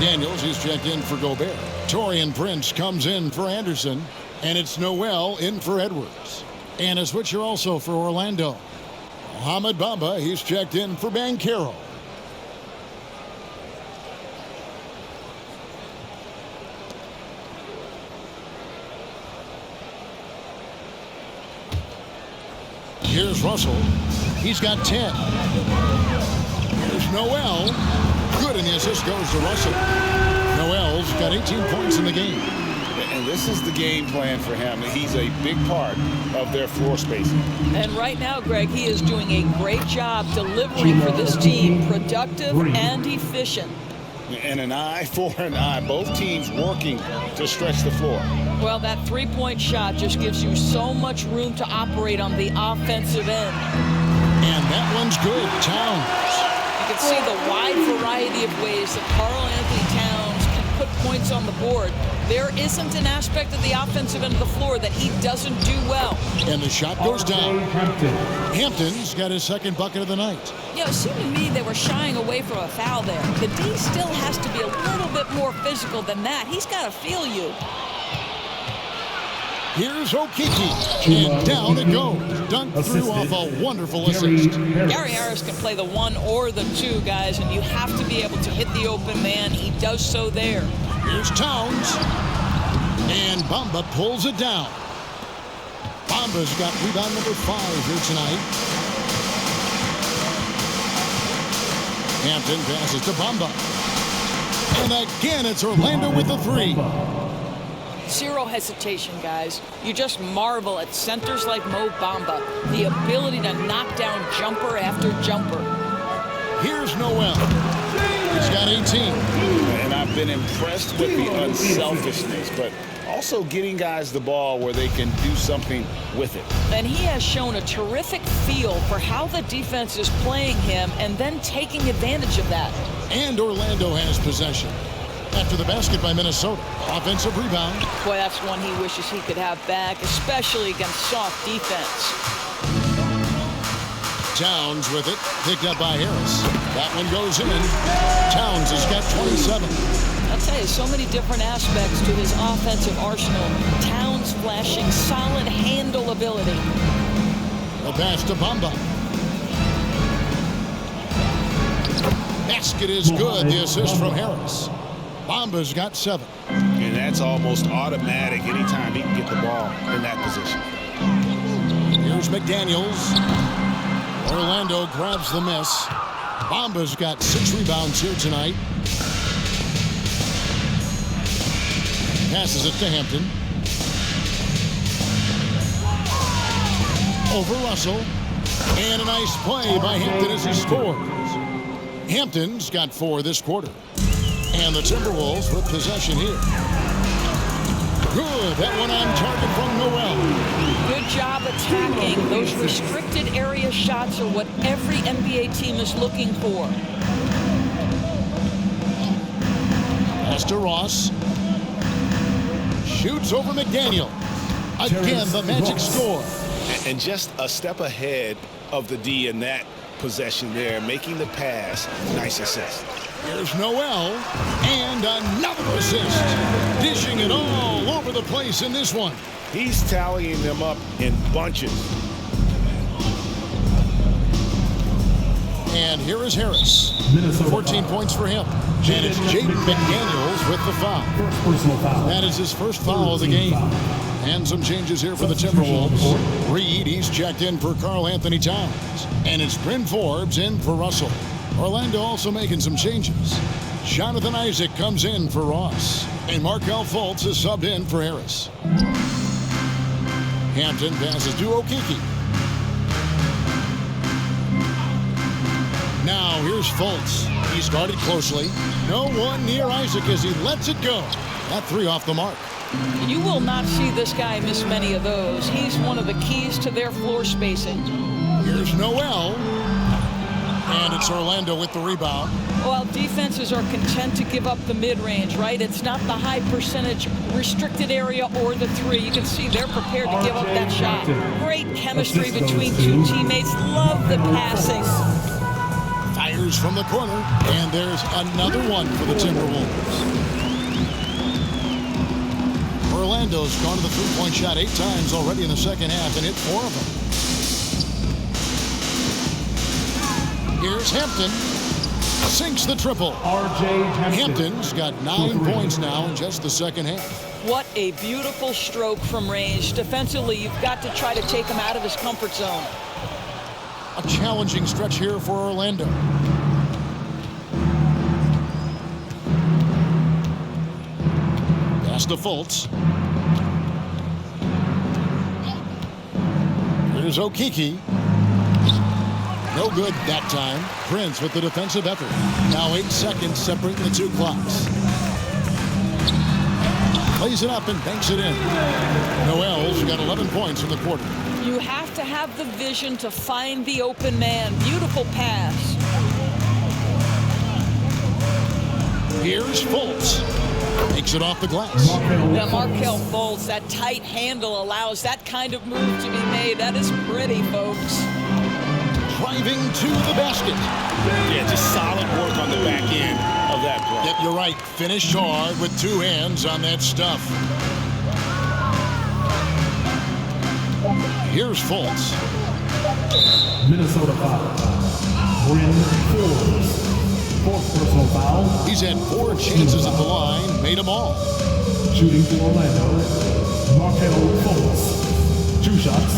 McDaniels. He's checked in for Gobert. Taurean Prince comes in for Anderson. And it's Noel in for Edwards. And a switcher also for Orlando. Mohamed Bamba, he's checked in for Banchero. Here's Russell. He's got 10. Here's Noel. Good, and the assist goes to Russell. Noel's got 18 points in the game. And this is the game plan for him. He's a big part of their floor spacing. And right now, Greg, he is doing a great job delivering for this team, productive and efficient. And an eye for an eye. Both teams working to stretch the floor. Well, that three-point shot just gives you so much room to operate on the offensive end. And that one's good. Towns. You can see the wide variety of ways that Karl-Anthony Towns can put points on the board. There isn't an aspect of the offensive end of the floor that he doesn't do well. And the shot goes down. Hampton's got his second bucket of the night. You know, it seemed to me they were shying away from a foul there. The D still has to be a little bit more physical than that. He's got to feel you. Here's Okiki, and down it goes. Dunked through off a wonderful assist. Gary Harris can play the 1 or the 2, guys, and you have to be able to hit the open man. He does so there. Here's Towns, and Bamba pulls it down. Bamba's got rebound number 5 here tonight. Hampton passes to Bamba. And again, it's Orlando with the 3. Zero hesitation, guys. You just marvel at centers like Mo Bamba, the ability to knock down jumper after jumper. Here's Noel. He's got 18. And I've been impressed with the unselfishness, but also getting guys the ball where they can do something with it. And he has shown a terrific feel for how the defense is playing him and then taking advantage of that. And Orlando has possession. After the basket by Minnesota. Offensive rebound. Boy, that's one he wishes he could have back, especially against soft defense. Towns with it. Picked up by Harris. That one goes in. Towns has got 27. I'll tell you, so many different aspects to his offensive arsenal. Towns flashing solid handle ability. The pass to Bamba. Basket is good. The assist from Harris. Bamba's got 7. And that's almost automatic anytime he can get the ball in that position. Here's McDaniels. Orlando grabs the miss. Bamba's got 6 rebounds here tonight. Passes it to Hampton. Over Russell. And a nice play by Hampton as he scores. Hampton's got 4 this quarter. And the Timberwolves with possession here. Good. That one on target from Noel. Good job attacking. Those restricted area shots are what every NBA team is looking for. Pass to Ross. Shoots over McDaniel. Again, the Magic score. And just a step ahead of the D in that possession there, making the pass. Nice assist. Here's Noel, and another assist. Dishing it all over the place in this one. He's tallying them up in bunches. And here is Harris. 14 points for him. And it's Jaden McDaniels with the foul. That is his first foul of the game. And some changes here for the Timberwolves. Reed, he's checked in for Karl-Anthony Towns. And it's Bryn Forbes in for Russell. Orlando also making some changes. Jonathan Isaac comes in for Ross. And Markelle Fultz is subbed in for Harris. Hampton passes to Okiki. Now here's Fultz. He's guarded closely. No one near Isaac as he lets it go. That 3 off the mark. You will not see this guy miss many of those. He's one of the keys to their floor spacing. Here's Noel. And it's Orlando with the rebound. Well, defenses are content to give up the mid-range, right? It's not the high percentage restricted area or the 3. You can see they're prepared to give up that shot. Great chemistry between two teammates. Love the passing. Fires fires from the corner, and there's another one for the Timberwolves. Orlando's gone to the three-point shot 8 times already in the second half and hit 4 of them. Here's Hampton. Sinks the triple. R.J. Hampton's got 9 points now in just the second half. What a beautiful stroke from range. Defensively, you've got to try to take him out of his comfort zone. A challenging stretch here for Orlando. Pass to Fultz. Here's Okeke. No good that time. Prince with the defensive effort. Now 8 seconds separating the 2 clocks. Plays it up and banks it in. Noel's got 11 points in the quarter. You have to have the vision to find the open man. Beautiful pass. Here's Fultz. Takes it off the glass. Now Markelle Fultz, that tight handle allows that kind of move to be made. That is pretty, folks. Driving to the basket. Yeah, just solid work on the back end of that play. Yep, you're right. Finished hard with 2 hands on that stuff. Here's Fultz. Minnesota foul. Bryn Forbes. 4th personal foul. He's had 4 chances at the line, made them all. Shooting for Orlando. Markelle Fultz. 2 shots.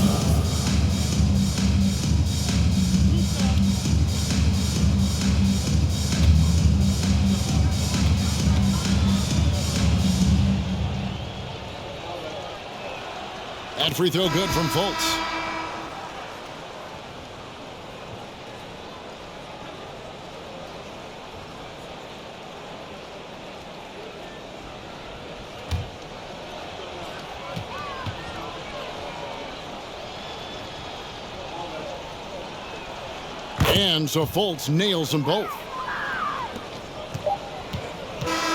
That free throw good from Fultz. And so Fultz nails them both.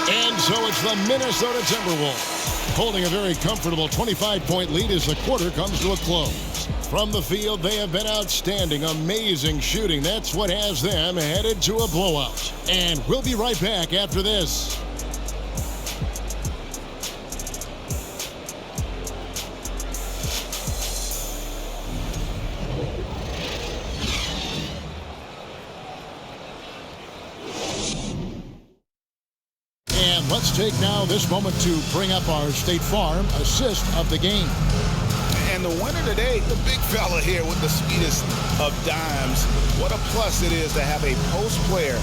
And so it's the Minnesota Timberwolves holding a very comfortable 25-point lead as the quarter comes to a close. From the field, they have been outstanding. Amazing shooting. That's what has them headed to a blowout. And we'll be right back after this. Let's take now this moment to bring up our State Farm assist of the game. And the winner today, the big fella here with the sweetest of dimes. What a plus it is to have a post player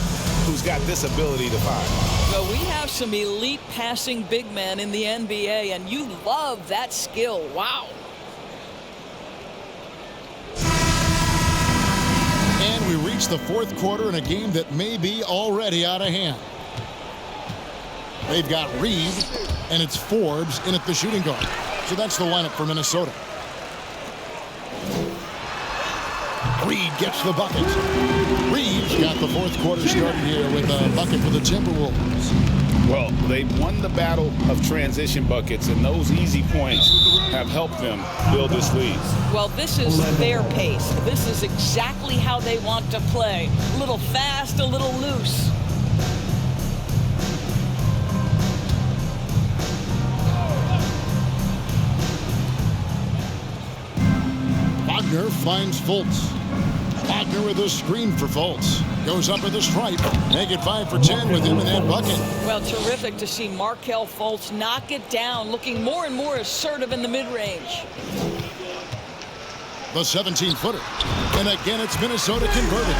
who's got this ability to find. Well, we have some elite passing big men in the NBA, and you love that skill. Wow. And we reach the 4th quarter in a game that may be already out of hand. They've got Reed, and it's Forbes in at the shooting guard. So that's the lineup for Minnesota. Reed gets the bucket. Reed's got the 4th quarter started here with a bucket for the Timberwolves. Well, they won the battle of transition buckets, and those easy points have helped them build this lead. Well, this is their pace. This is exactly how they want to play. A little fast, a little loose. Wagner finds Fultz. Wagner with a screen for Fultz. Goes up with a stripe. Make it 5 for 10 with him in that bucket. Well, terrific to see Markelle Fultz knock it down, looking more and more assertive in the mid-range. The 17-footer. And again, it's Minnesota converted.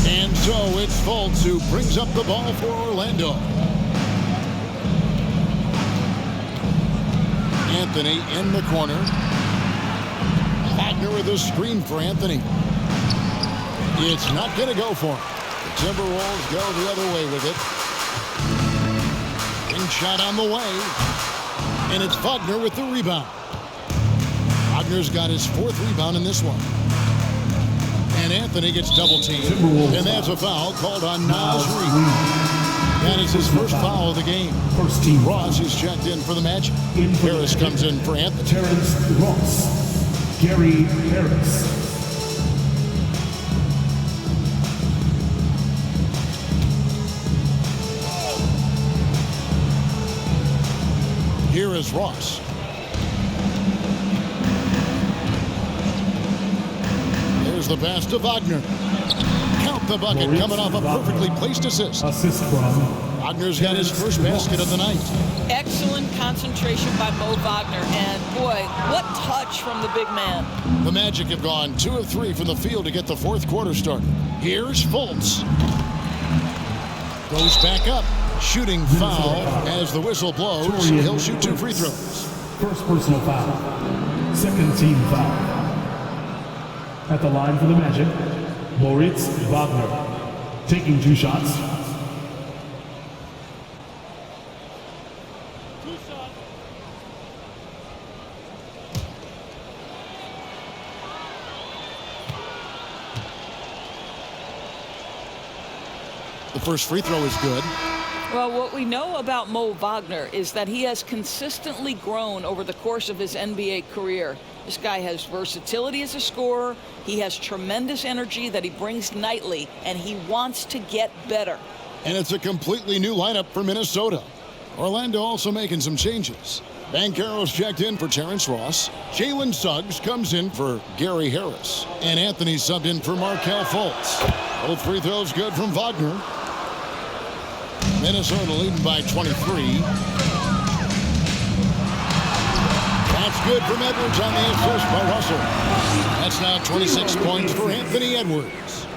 And so it's Fultz who brings up the ball for Orlando. Anthony in the corner. Wagner with a screen for Anthony. It's not going to go for him. The Timberwolves go the other way with it. Ring shot on the way. And it's Wagner with the rebound. Wagner's got his 4th rebound in this one. And Anthony gets double teamed. And that's a foul called on Nas Reed. That is his first foul of the game. First team. Ross is checked in for the match. Harris comes in for Anthony. Terrence Ross. Gary Harris. Here is Ross. Here's the pass to Wagner. Count the bucket, coming off a perfectly placed assist. Assist from Wagner's got his first basket of the night. Excellent concentration by Mo Wagner, and boy, what touch from the big man. The Magic have gone 2 of 3 from the field to get the fourth quarter started. Here's Fultz. Goes back up. Shooting foul as the whistle blows. He'll shoot 2 free throws. First personal foul. Second team foul. At the line for the Magic, Moritz Wagner. Taking 2 shots. The first free throw is good. Well, what we know about Mo Wagner is that he has consistently grown over the course of his NBA career. This guy has versatility as a scorer. He has tremendous energy that he brings nightly, and he wants to get better. And it's a completely new lineup for Minnesota. Orlando also making some changes. Banchero's checked in for Terrence Ross. Jalen Suggs comes in for Gary Harris. And Anthony subbed in for Markelle Fultz. Both free throws good from Wagner. Minnesota leading by 23. That's good from Edwards on the assist by Russell. That's now 26 points for Anthony Edwards.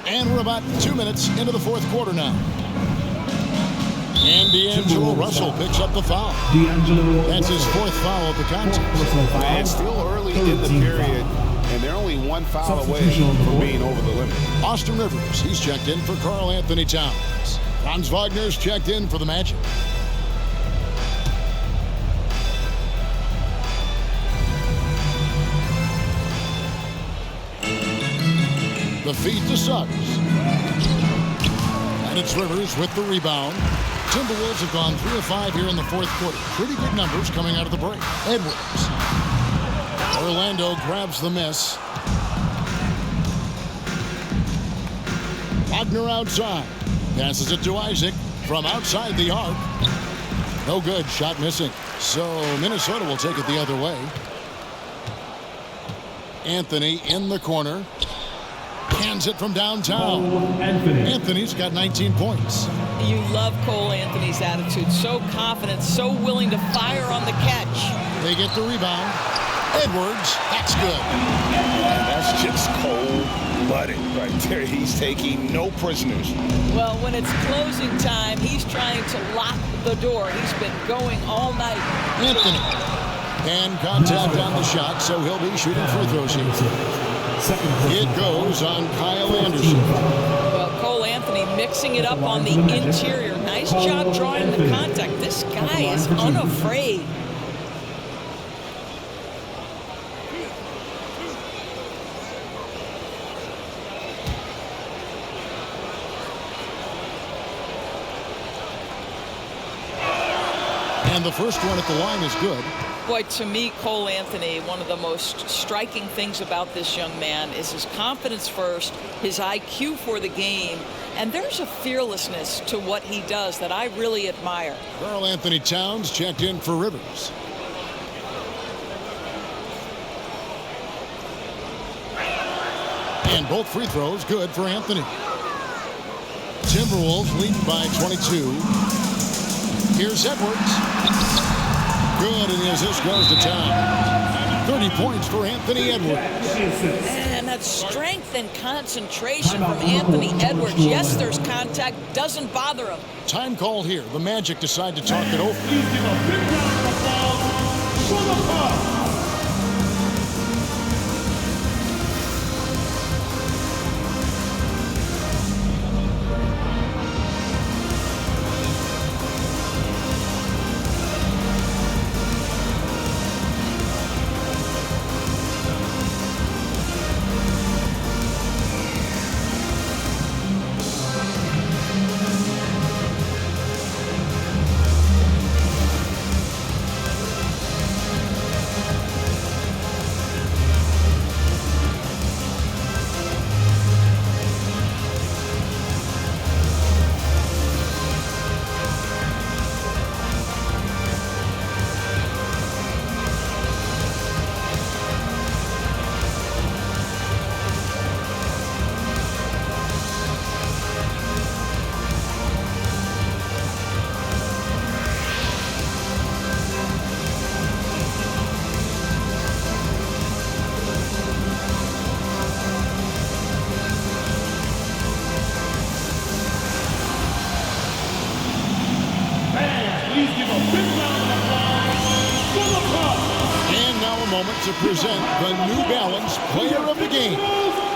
And we're about 2 minutes into the fourth quarter now. And D'Angelo Russell picks up the foul. That's his fourth foul of the contest. And it's still early in the period, and they're only 1 foul away from being over the limit. Austin Rivers, he's checked in for Karl-Anthony Towns. Franz Wagner's checked in for the Magic. The feed to Suggs. And it's Rivers with the rebound. Timberwolves have gone 3 of 5 here in the fourth quarter. Pretty good numbers coming out of the break. Edwards. Orlando grabs the miss. Wagner outside. Passes it to Isaac from outside the arc. No good. Shot missing. So Minnesota will take it the other way. Anthony in the corner. Hands it from downtown. Anthony's got 19 points. You love Cole Anthony's attitude. So confident, so willing to fire on the catch. They get the rebound. Edwards, that's good. And that's just cold-blooded right there. He's taking no prisoners. Well, when it's closing time, he's trying to lock the door. He's been going all night. Anthony. And contact on the shot, so he'll be shooting free throws here. It goes on Kyle Anderson. Well, Cole Anthony mixing it up on the interior. Nice job drawing the contact. This guy is unafraid. And the first one at the line is good. Boy, to me, Cole Anthony, one of the most striking things about this young man is his confidence first, his IQ for the game, and there's a fearlessness to what he does that I really admire. Karl-Anthony Towns checked in for Rivers. And both free throws good for Anthony. Timberwolves lead by 22. Here's Edwards. Good, and the assist goes to Town. 30 points for Anthony Edwards. And that strength and concentration from Anthony Edwards. Yes, there's contact, doesn't bother him. Time called here. The Magic decide to talk it over. Please give a big round of applause for the Bucks. moment to present the New Balance Player of the Game,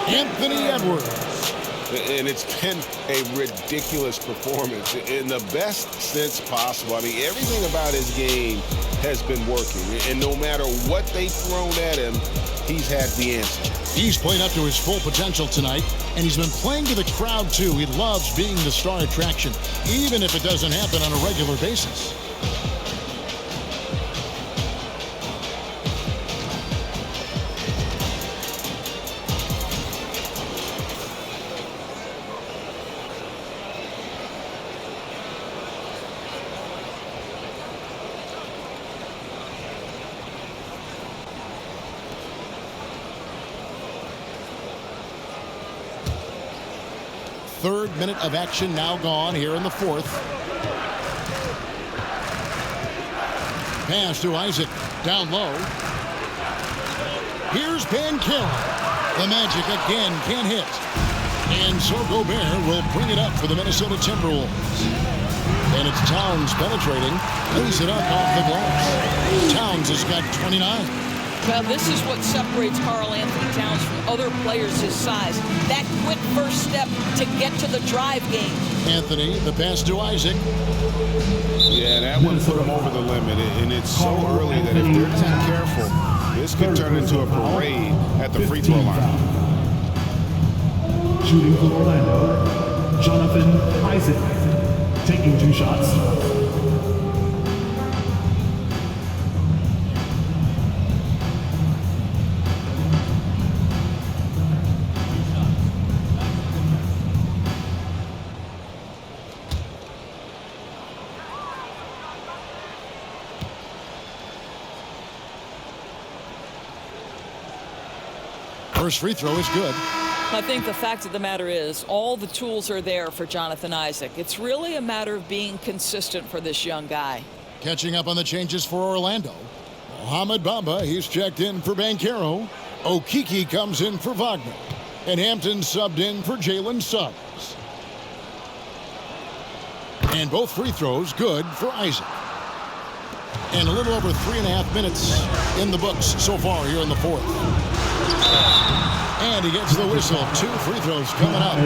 Anthony Edwards. And it's been a ridiculous performance in the best sense possible. I mean, everything about his game has been working. And no matter what they've thrown at him, he's had the answer. He's played up to his full potential tonight, and he's been playing to the crowd, too. He loves being the star attraction, even if it doesn't happen on a regular basis. Third minute of action now gone here in the fourth. Pass to Isaac, down low. Here's Banchero. The Magic again can't hit. And so Gobert will bring it up for the Minnesota Timberwolves. And it's Towns penetrating, lays it up off the glass. Towns has got 29. Well, this is what separates Karl-Anthony Towns from other players his size. That quick first step to get to the drive game. Anthony, the pass to Isaac. Yeah, that one put him over the limit. And it's so early that if they're not careful, this could turn into a parade at the free throw line. Shooting for Orlando, Jonathan Isaac, taking 2 shots. First free throw is good. I think the fact of the matter is all the tools are there for Jonathan Isaac. It's really a matter of being consistent for this young guy. Catching up on the changes for Orlando. Mohamed Bamba, he's checked in for Banchero. Okeke comes in for Wagner. And Hampton subbed in for Jalen Suggs. And both free throws good for Isaac. And a little over 3.5 minutes in the books so far here in the fourth. And he gets the whistle. 2 free throws coming up.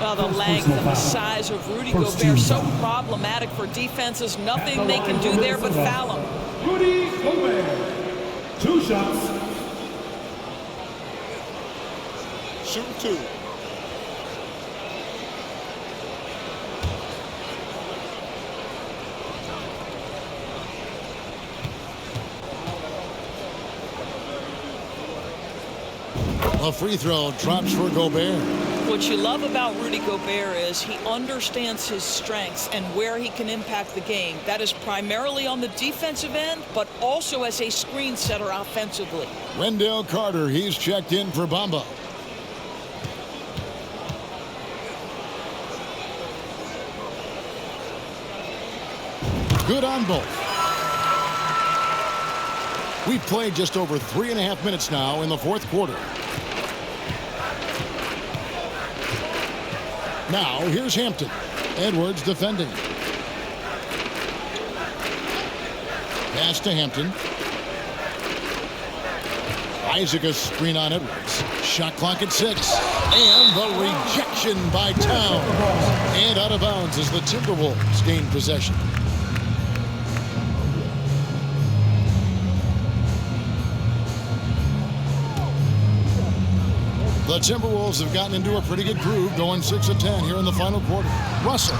Well, the length and the size of Rudy Gobert so problematic for defenses. Nothing they can do there but foul him. Rudy Gobert, 2 shots. Shoot 2. A free throw drops for Gobert. What you love about Rudy Gobert is he understands his strengths and where he can impact the game. That is primarily on the defensive end, but also as a screen setter offensively. Wendell Carter, he's checked in for Bamba. Good on both. We've played just over 3.5 minutes now in the fourth quarter. Now, here's Hampton. Edwards defending. Pass to Hampton. Isaac a screen on Edwards. Shot clock at 6. And the rejection by Towns. And out of bounds as the Timberwolves gain possession. The Timberwolves have gotten into a pretty good groove, going 6 of 10 here in the final quarter. Russell,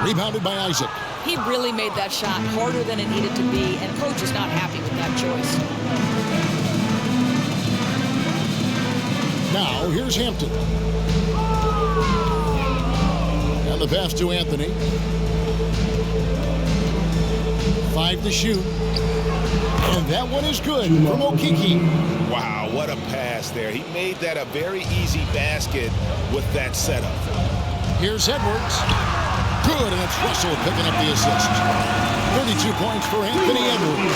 rebounded by Isaac. He really made that shot harder than it needed to be, and coach is not happy with that choice. Now, here's Hampton. And the pass to Anthony. 5 to shoot. And that one is good from Okeke. Wow, what a pass there. He made that a very easy basket with that setup. Here's Edwards. Good, and it's Russell picking up the assist. 32 points for Anthony Edwards.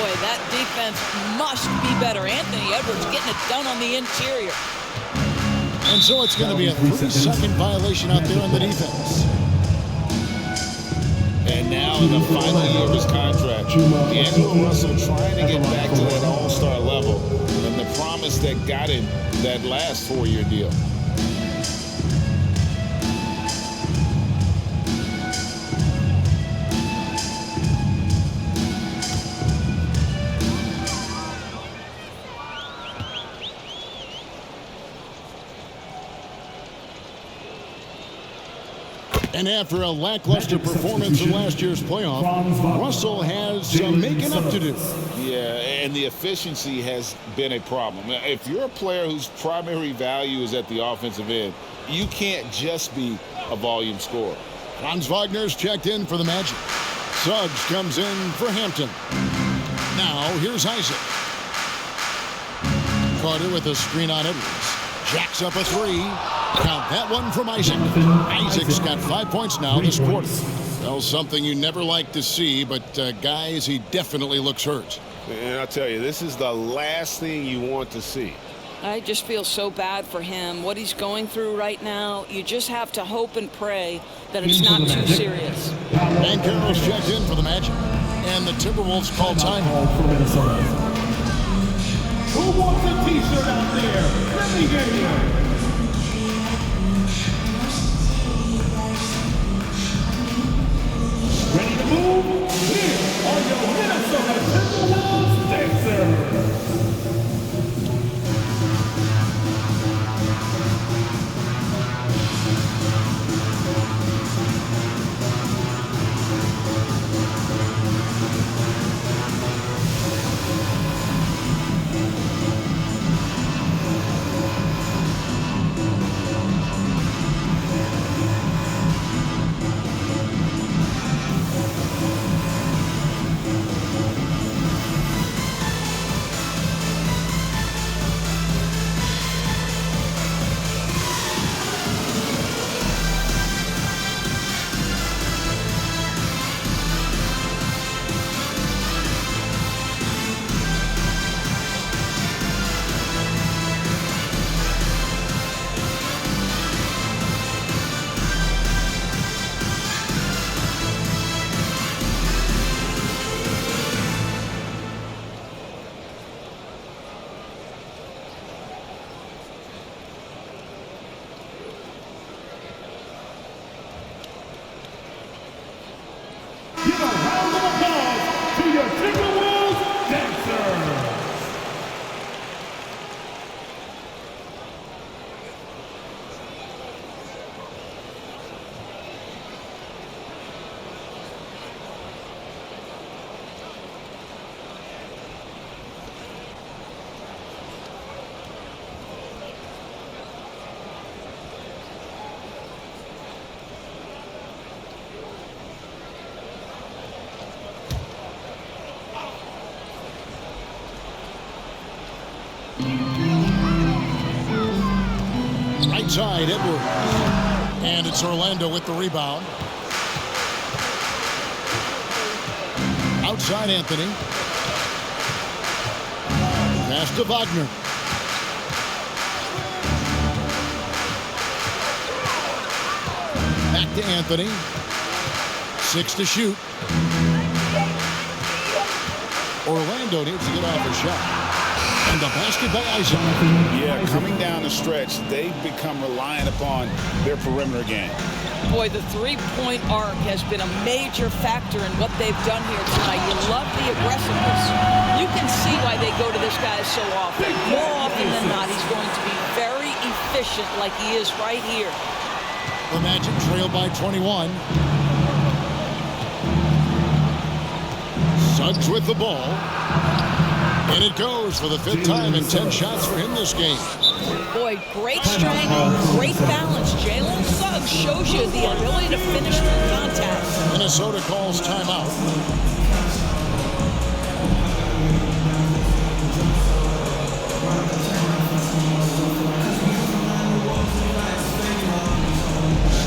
Boy, that defense must be better. Anthony Edwards getting it done on the interior. And so it's going to be a 3-second violation out there on the defense. And now in the final year of his contract, D'Angelo Russell trying to get back to that all-star level and the promise that got him that last 4-year deal. And after a lackluster performance in last year's playoff, Russell has some making up to do. Yeah, and the efficiency has been a problem. If you're a player whose primary value is at the offensive end, you can't just be a volume scorer. Franz Wagner's checked in for the Magic. Suggs comes in for Hampton. Now, here's Isaac. Carter with a screen on Edwards. Jacks up a three. Count that one from Isaac. Isaac's got 5 points now this quarter. Well, something you never like to see, but guys, he definitely looks hurt. And I'll tell you, this is the last thing you want to see. I just feel so bad for him. What he's going through right now, you just have to hope and pray that it's not too serious. Banchero's checked in for the Magic. And the Timberwolves call time. Who wants a t-shirt out there? Let me get you. Ready to move? Here are your Minnesota Timberwolves dancers. Give a round of applause to your Timberwolves dancers. Right side, Edwards. And it's Orlando with the rebound. Outside, Anthony. Pass to Wagner. Back to Anthony. 6 to shoot. Orlando needs to get off a shot. And the basket by Isaac. Yeah, coming down the stretch, they've become reliant upon their perimeter game. Boy, the three-point arc has been a major factor in what they've done here tonight. You love the aggressiveness. You can see why they go to this guy so often. More often than not, he's going to be very efficient like he is right here. The Magic trail by 21. Suggs with the ball. And it goes for the 5th time in 10 shots for him this game. Boy, great strength, great balance. Jalen Suggs shows you the ability to finish through contact. Minnesota calls timeout.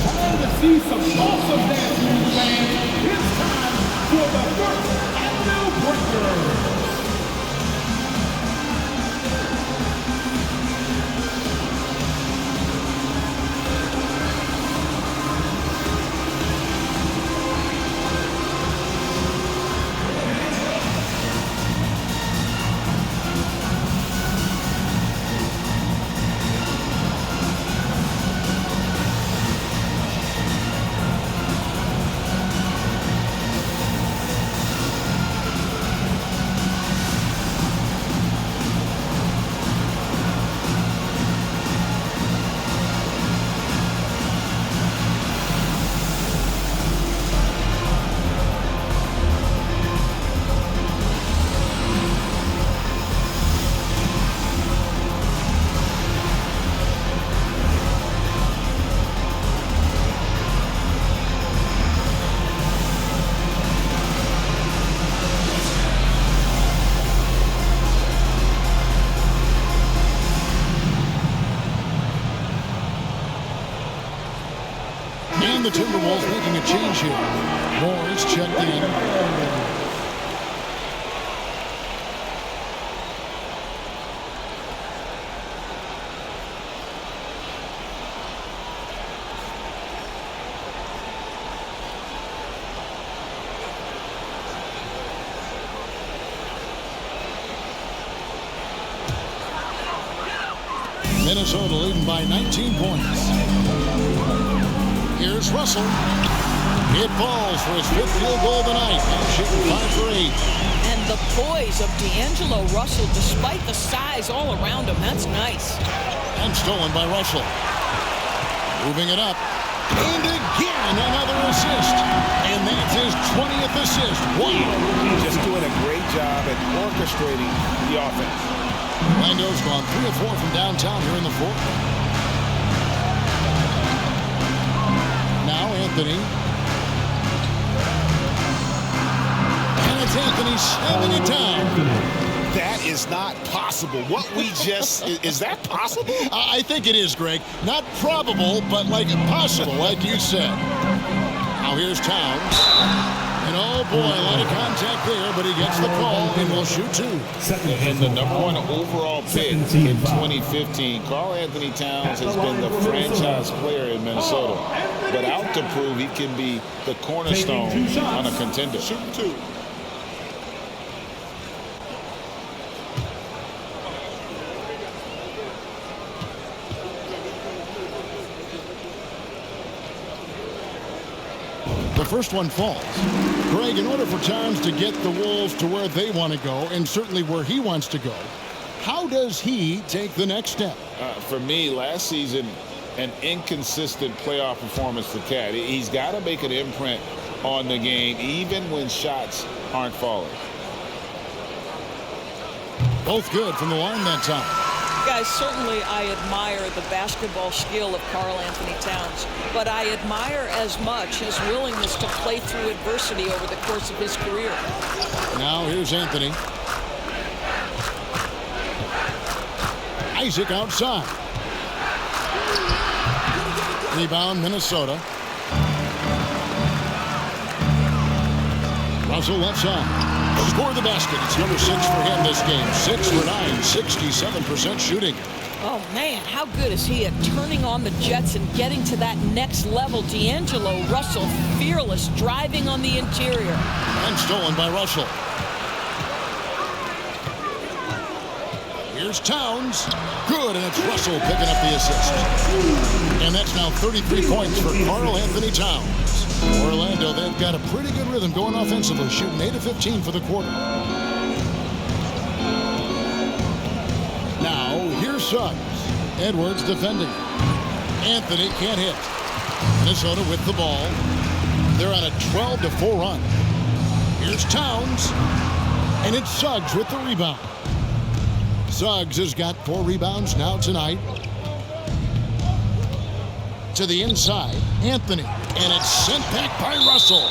Time to see some awesome dancing, fans. It's time for the first Avenue Breakers. And the Timberwolves making a change here. Moore's checked in. Minnesota leading by 19 points. Here's Russell. It falls for his 5th field goal of the night. Now shooting 5 for 8. And the poise of D'Angelo Russell, despite the size all around him, that's nice. And stolen by Russell. Moving it up. And again, another assist. And that's his 20th assist. Wow. Just doing a great job at orchestrating the offense. Orlando's gone 3 of 4 from downtown here in the 4th. Now Anthony. And it's Anthony slamming it down. That is not possible. What we just, is that possible? I think it is, Greg. Not probable, but like possible, like you said. Now here's Towns. And oh boy, a lot of contact there, but he gets the call and will shoot 2. And the #1 overall pick in 2015, Karl-Anthony Towns has been the franchise player in Minnesota, but out to prove he can be the cornerstone on a contender. Shooting 2. The first one falls. Greg, in order for Towns to get the Wolves to where they want to go, and certainly where he wants to go, how does he take the next step? For me, last season, an inconsistent playoff performance for Cat. He's got to make an imprint on the game, even when shots aren't falling. Both good from the line that time. Guys, certainly I admire the basketball skill of Karl-Anthony Towns, but I admire as much his willingness to play through adversity over the course of his career. Now here's Anthony. Isaac outside. Rebound, Minnesota. Russell left side. Score the basket. It's number 6 for him this game. 6 for 9, 67% shooting. Oh, man, how good is he at turning on the Jets and getting to that next level? D'Angelo Russell, fearless, driving on the interior. And stolen by Russell. Here's Towns. Good, and it's Russell picking up the assist. And that's now 33 points for Karl-Anthony Towns. Orlando, they've got a pretty good rhythm going offensively, shooting 8 of 15 for the quarter. Now, here's Suggs. Edwards defending. Anthony can't hit. Minnesota with the ball. They're on a 12-4 run. Here's Towns. And it's Suggs with the rebound. Suggs has got 4 rebounds now tonight. To the inside, Anthony. And it's sent back by Russell.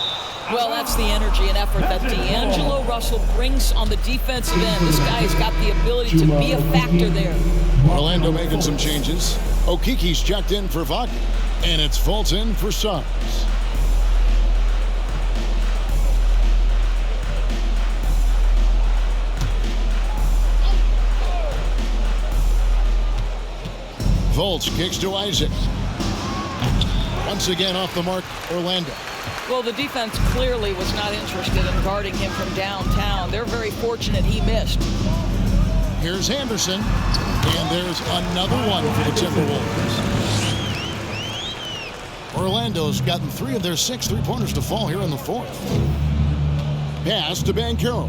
Well, that's the energy and effort that D'Angelo Russell brings on the defensive end. This guy has got the ability to be a factor there. Orlando making some changes. Okiki's checked in for Vaughn. And it's Fulton for Suggs. Fultz kicks to Isaac. Once again off the mark, Orlando. Well, the defense clearly was not interested in guarding him from downtown. They're very fortunate he missed. Here's Anderson. And there's another one for the Timberwolves. Orlando's gotten 3 of their 6 3-pointers to fall here in the 4th. Pass to Banchero.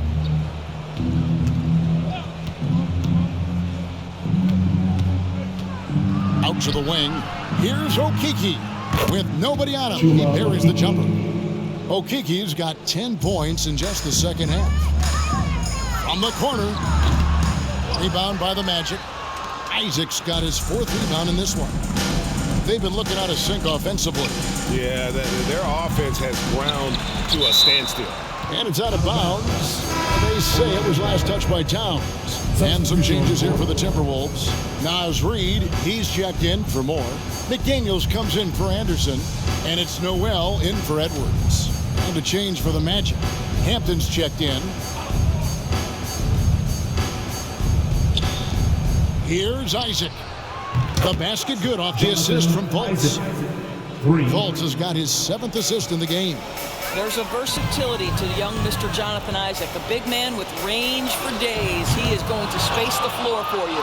Out to the wing. Here's Okiki. With nobody on him, he buries the jumper. Okiki's got 10 points in just the second half. From the corner. Rebound by the Magic. Isaac's got his 4th rebound in this one. They've been looking out of sync offensively. Yeah, their offense has ground to a standstill. And it's out of bounds. They say it was last touched by Towns. And some changes here for the Timberwolves. Naz Reid, he's checked in for Moore. McDaniels comes in for Anderson. And it's Noel in for Edwards. And a change for the Magic. Hampton's checked in. Here's Isaac. The basket good off the assist from Fultz. Fultz has got his 7th assist in the game. There's a versatility to young Mr. Jonathan Isaac, a big man with range for days. He is going to space the floor for you.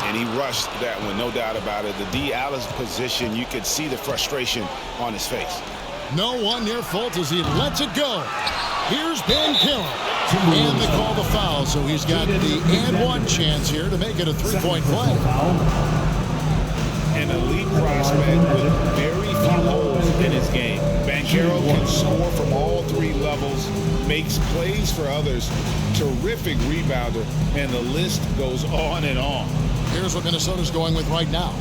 And he rushed that one, no doubt about it. The D. Allen's position, you could see the frustration on his face. No one near Fultz as he lets it go. Here's Banchero. And they call the foul, so he's got the and-one chance here to make it a 3-point play. An elite prospect with very few holes in his game. Banchero can score from all 3 levels, makes plays for others, terrific rebounder, and the list goes on and on. Here's what Minnesota's going with right now.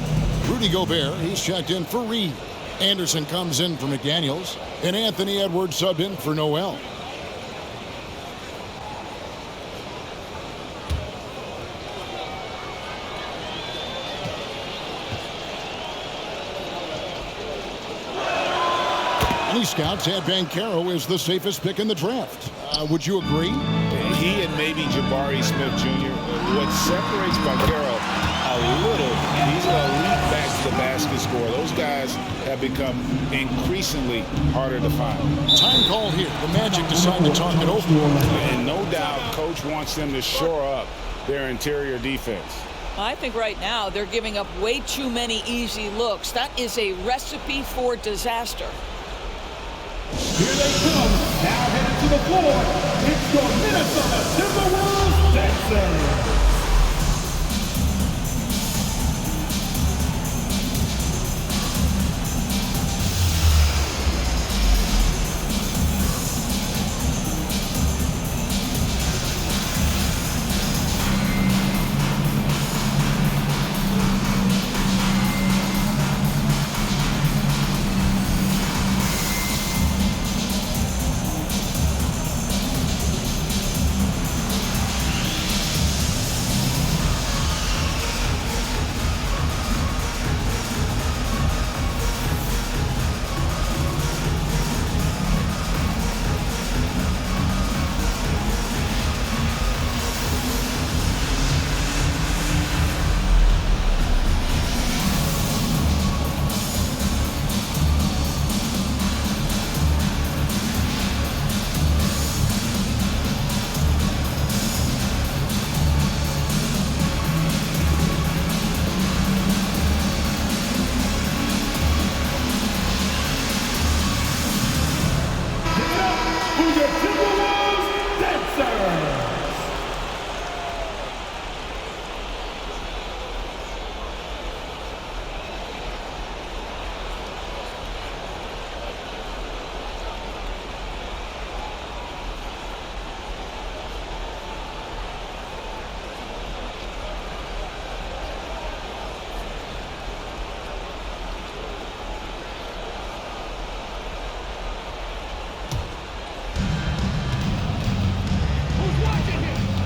Rudy Gobert, he's checked in for Reed. Anderson comes in for McDaniels, and Anthony Edwards subbed in for Noel. Many scouts had Banchero as the safest pick in the draft. Would you agree? He and maybe Jabari Smith Jr. What separates Banchero a little, he's an elite back to the basket scorer. Those guys have become increasingly harder to find. Time call here. The Magic decide to talk it over. And no doubt, Coach wants them to shore up their interior defense. I think right now they're giving up way too many easy looks. That is a recipe for disaster. Here they come, now headed to the floor. It's your Minnesota Timberwolves dancers.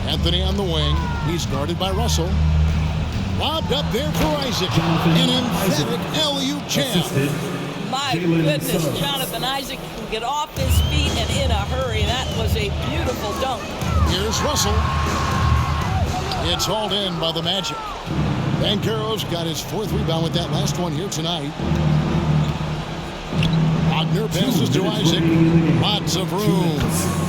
Anthony on the wing. He's guarded by Russell. Lobbed up there for Isaac. An emphatic LU jam. My goodness, Jonathan Isaac can get off his feet and in a hurry. That was a beautiful dunk. Here's Russell. It's hauled in by the Magic. Banchero's got his 4th rebound with that last one here tonight. Wagner passes to Isaac. Lots of room.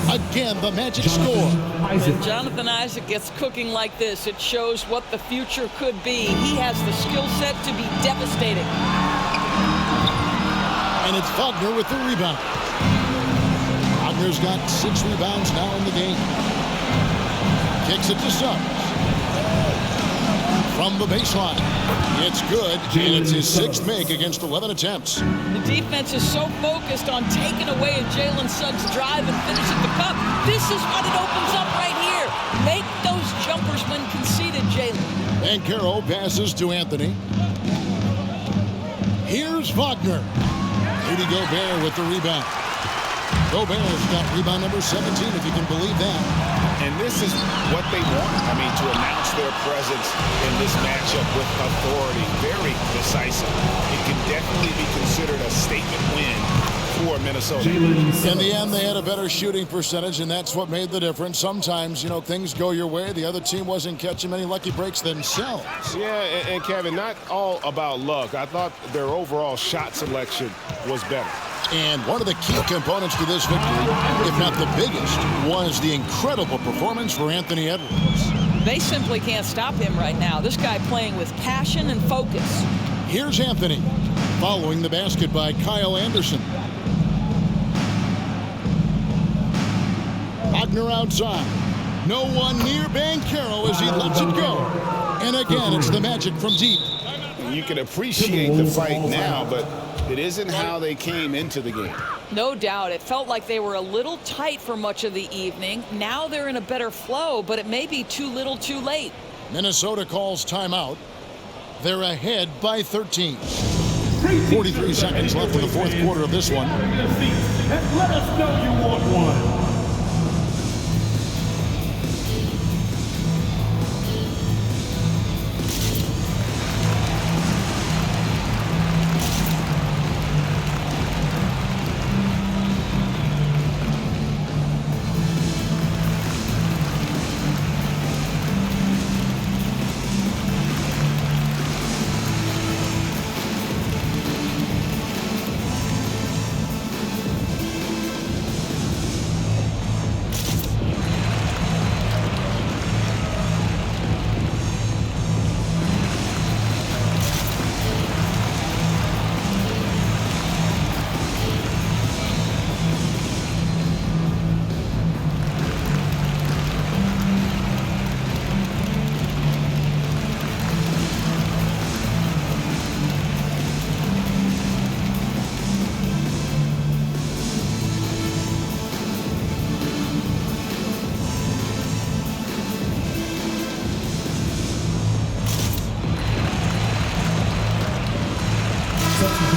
Again, the Magic score. When Jonathan Isaac gets cooking like this, it shows what the future could be. He has the skill set to be devastating. And it's Wagner with the rebound. Wagner's got 6 rebounds now in the game. Kicks it to Suggs. From the baseline. It's good, and it's his 6th make against 11 attempts. The defense is so focused on taking away Jalen Suggs' drive and finish at the cup. This is what it opens up right here. Make those jumpers when conceded, Jalen. Banchero passes to Anthony. Here's Wagner. Rudy Gobert with the rebound. Gobert's got rebound number 17, if you can believe that. And this is what they want. I mean, to announce their presence in this matchup with authority, very decisive. It can definitely be considered a statement win for Minnesota. In the end, they had a better shooting percentage, and that's what made the difference. Sometimes, you know, things go your way. The other team wasn't catching many lucky breaks themselves. Yeah, and Kevin, not all about luck. I thought their overall shot selection was better. And one of the key components to this victory, if not the biggest, was the incredible performance for Anthony Edwards. They simply can't stop him right now. This guy playing with passion and focus. Here's Anthony, following the basket by Kyle Anderson. Wagner outside. No one near Banchero as he lets it go. And again, it's the Magic from deep. You can appreciate the fight now, but it isn't how they came into the game. No doubt. It felt like they were a little tight for much of the evening. Now they're in a better flow, but it may be too little too late. Minnesota calls timeout. They're ahead by 13. 43 seconds left in the fourth quarter of this one. And let us know you want one.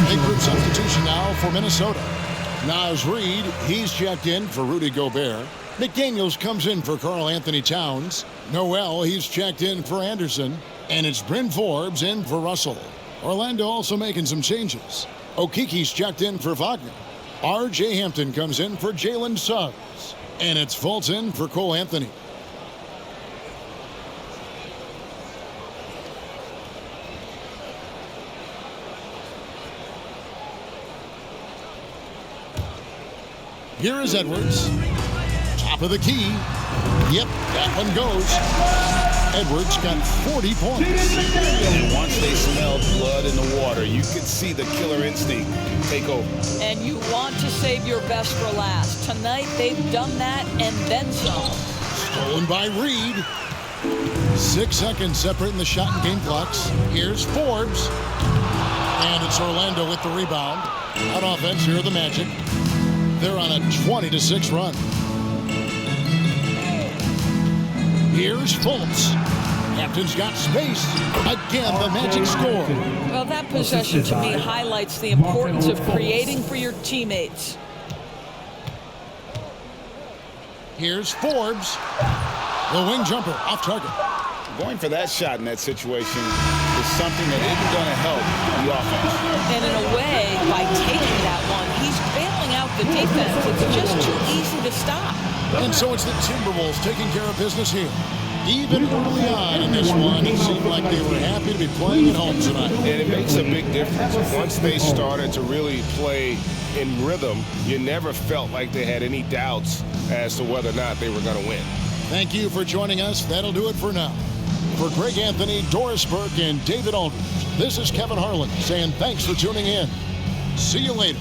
Big group substitution now for Minnesota. Naz Reid, he's checked in for Rudy Gobert. McDaniels comes in for Karl-Anthony Towns. Noel, he's checked in for Anderson. And it's Bryn Forbes in for Russell. Orlando also making some changes. Okiki's checked in for Wagner. R.J. Hampton comes in for Jalen Suggs. And it's Fultz in for Cole Anthony. Here is Edwards. Top of the key. Yep, that one goes. Edwards got 40 points. And once they smelled blood in the water, you could see the killer instinct take over. And you want to save your best for last. Tonight, they've done that and then some. Stolen by Reid. 6 seconds separating the shot and game clocks. Here's Forbes. And it's Orlando with the rebound. On offense, here are the Magic. They're on a 20-6 run. Here's Fultz. Captain's got space. Again, the Magic score. Well, that possession to me highlights the importance of creating for your teammates. Here's Forbes. The wing jumper off target. Going for that shot in that situation is something that isn't going to help the offense. And in a way, by taking that one, he's bailing out the defense. It's just too easy to stop. And so it's the Timberwolves taking care of business here. Even early on in this one, it seemed like they were happy to be playing at home tonight. And it makes a big difference. Once they started to really play in rhythm, you never felt like they had any doubts as to whether or not they were going to win. Thank you for joining us. That'll do it for now. For Greg Anthony, Doris Burke, and David Aldridge, this is Kevin Harlan saying thanks for tuning in. See you later.